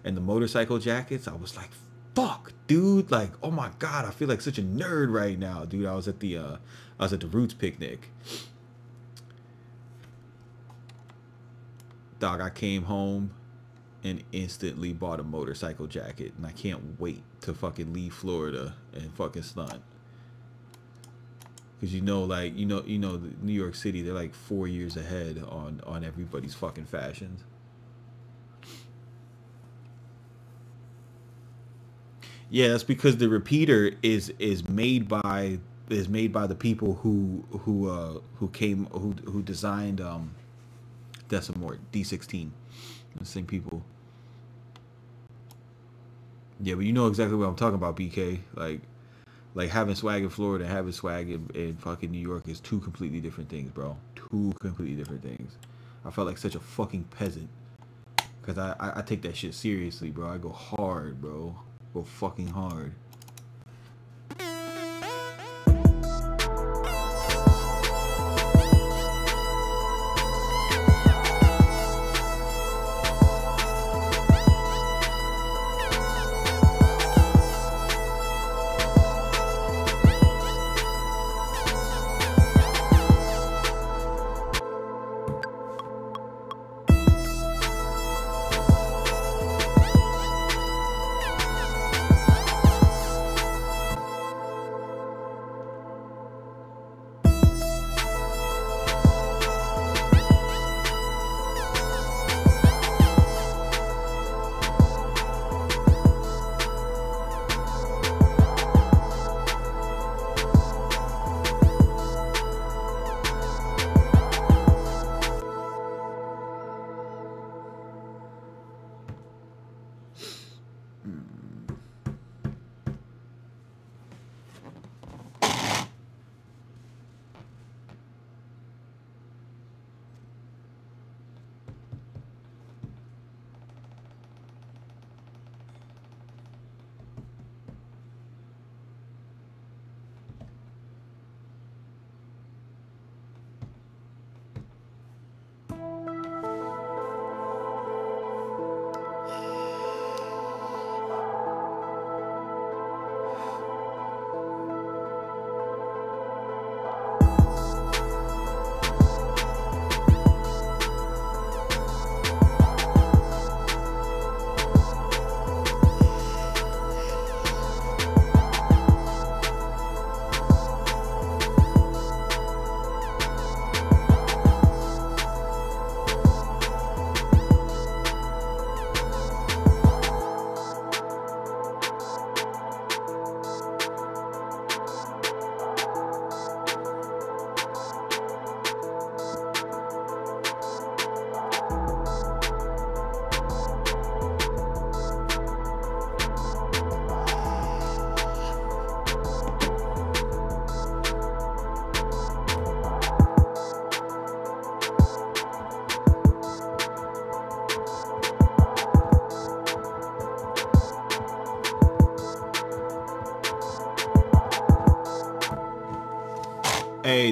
and the motorcycle jackets. I was like, fuck, dude. Like, oh my god, I feel like such a nerd right now, dude. I was at the Roots picnic. Dog, I came home and instantly bought a motorcycle jacket, and I can't wait to fucking leave Florida and fucking stunt. Cause you know, New York City, they're like 4 years ahead on everybody's fucking fashions. Yeah, that's because the repeater is made by the people who designed Decimort D16. The same people. Yeah, but you know exactly what I'm talking about, BK. Like having swag in Florida and having swag in fucking New York is two completely different things, bro. Two completely different things. I felt like such a fucking peasant. Because I take that shit seriously, bro. I go hard, bro. Go fucking hard.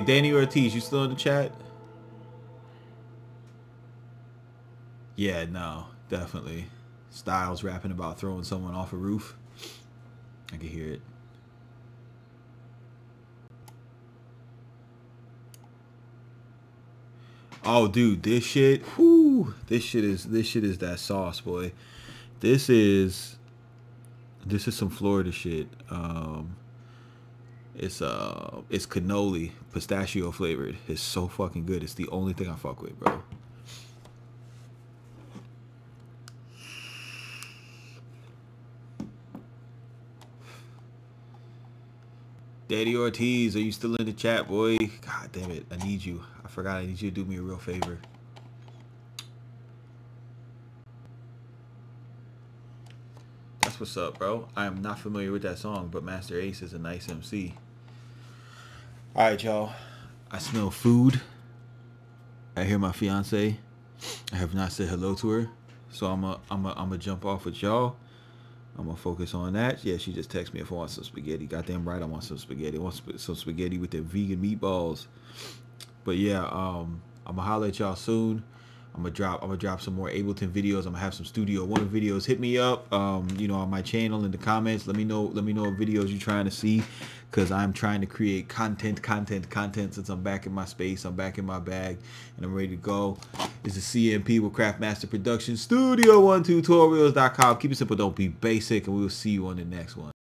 Danny Ortiz, you still in the chat? Yeah, no, definitely. Styles rapping about throwing someone off a roof. I can hear it. Oh, dude, this shit. Whoo, this shit is that sauce, boy. This is some Florida shit. It's cannoli, pistachio flavored. It's so fucking good. It's the only thing I fuck with, bro. Daddy Ortiz, are you still in the chat, boy? God damn it, I need you. I forgot I need you to do me a real favor. That's what's up, bro. I am not familiar with that song, but Master Ace is a nice MC. Alright, y'all. I smell food. I hear my fiance. I have not said hello to her. So I'm a jump off with y'all. I'm gonna focus on that. Yeah, she just texted me if I want some spaghetti. Goddamn right, I want some spaghetti. I want some spaghetti with the vegan meatballs. But yeah, I'm gonna holler at y'all soon. I'm gonna drop some more Ableton videos. I'm gonna have some Studio One videos. Hit me up, you know, on my channel in the comments. Let me know what videos you're trying to see, because I'm trying to create content since I'm back in my space. I'm back in my bag, and I'm ready to go. It's the CMP with Craftmaster Productions, Studio One Tutorials.com. Keep it simple, don't be basic, and we will see you on the next one.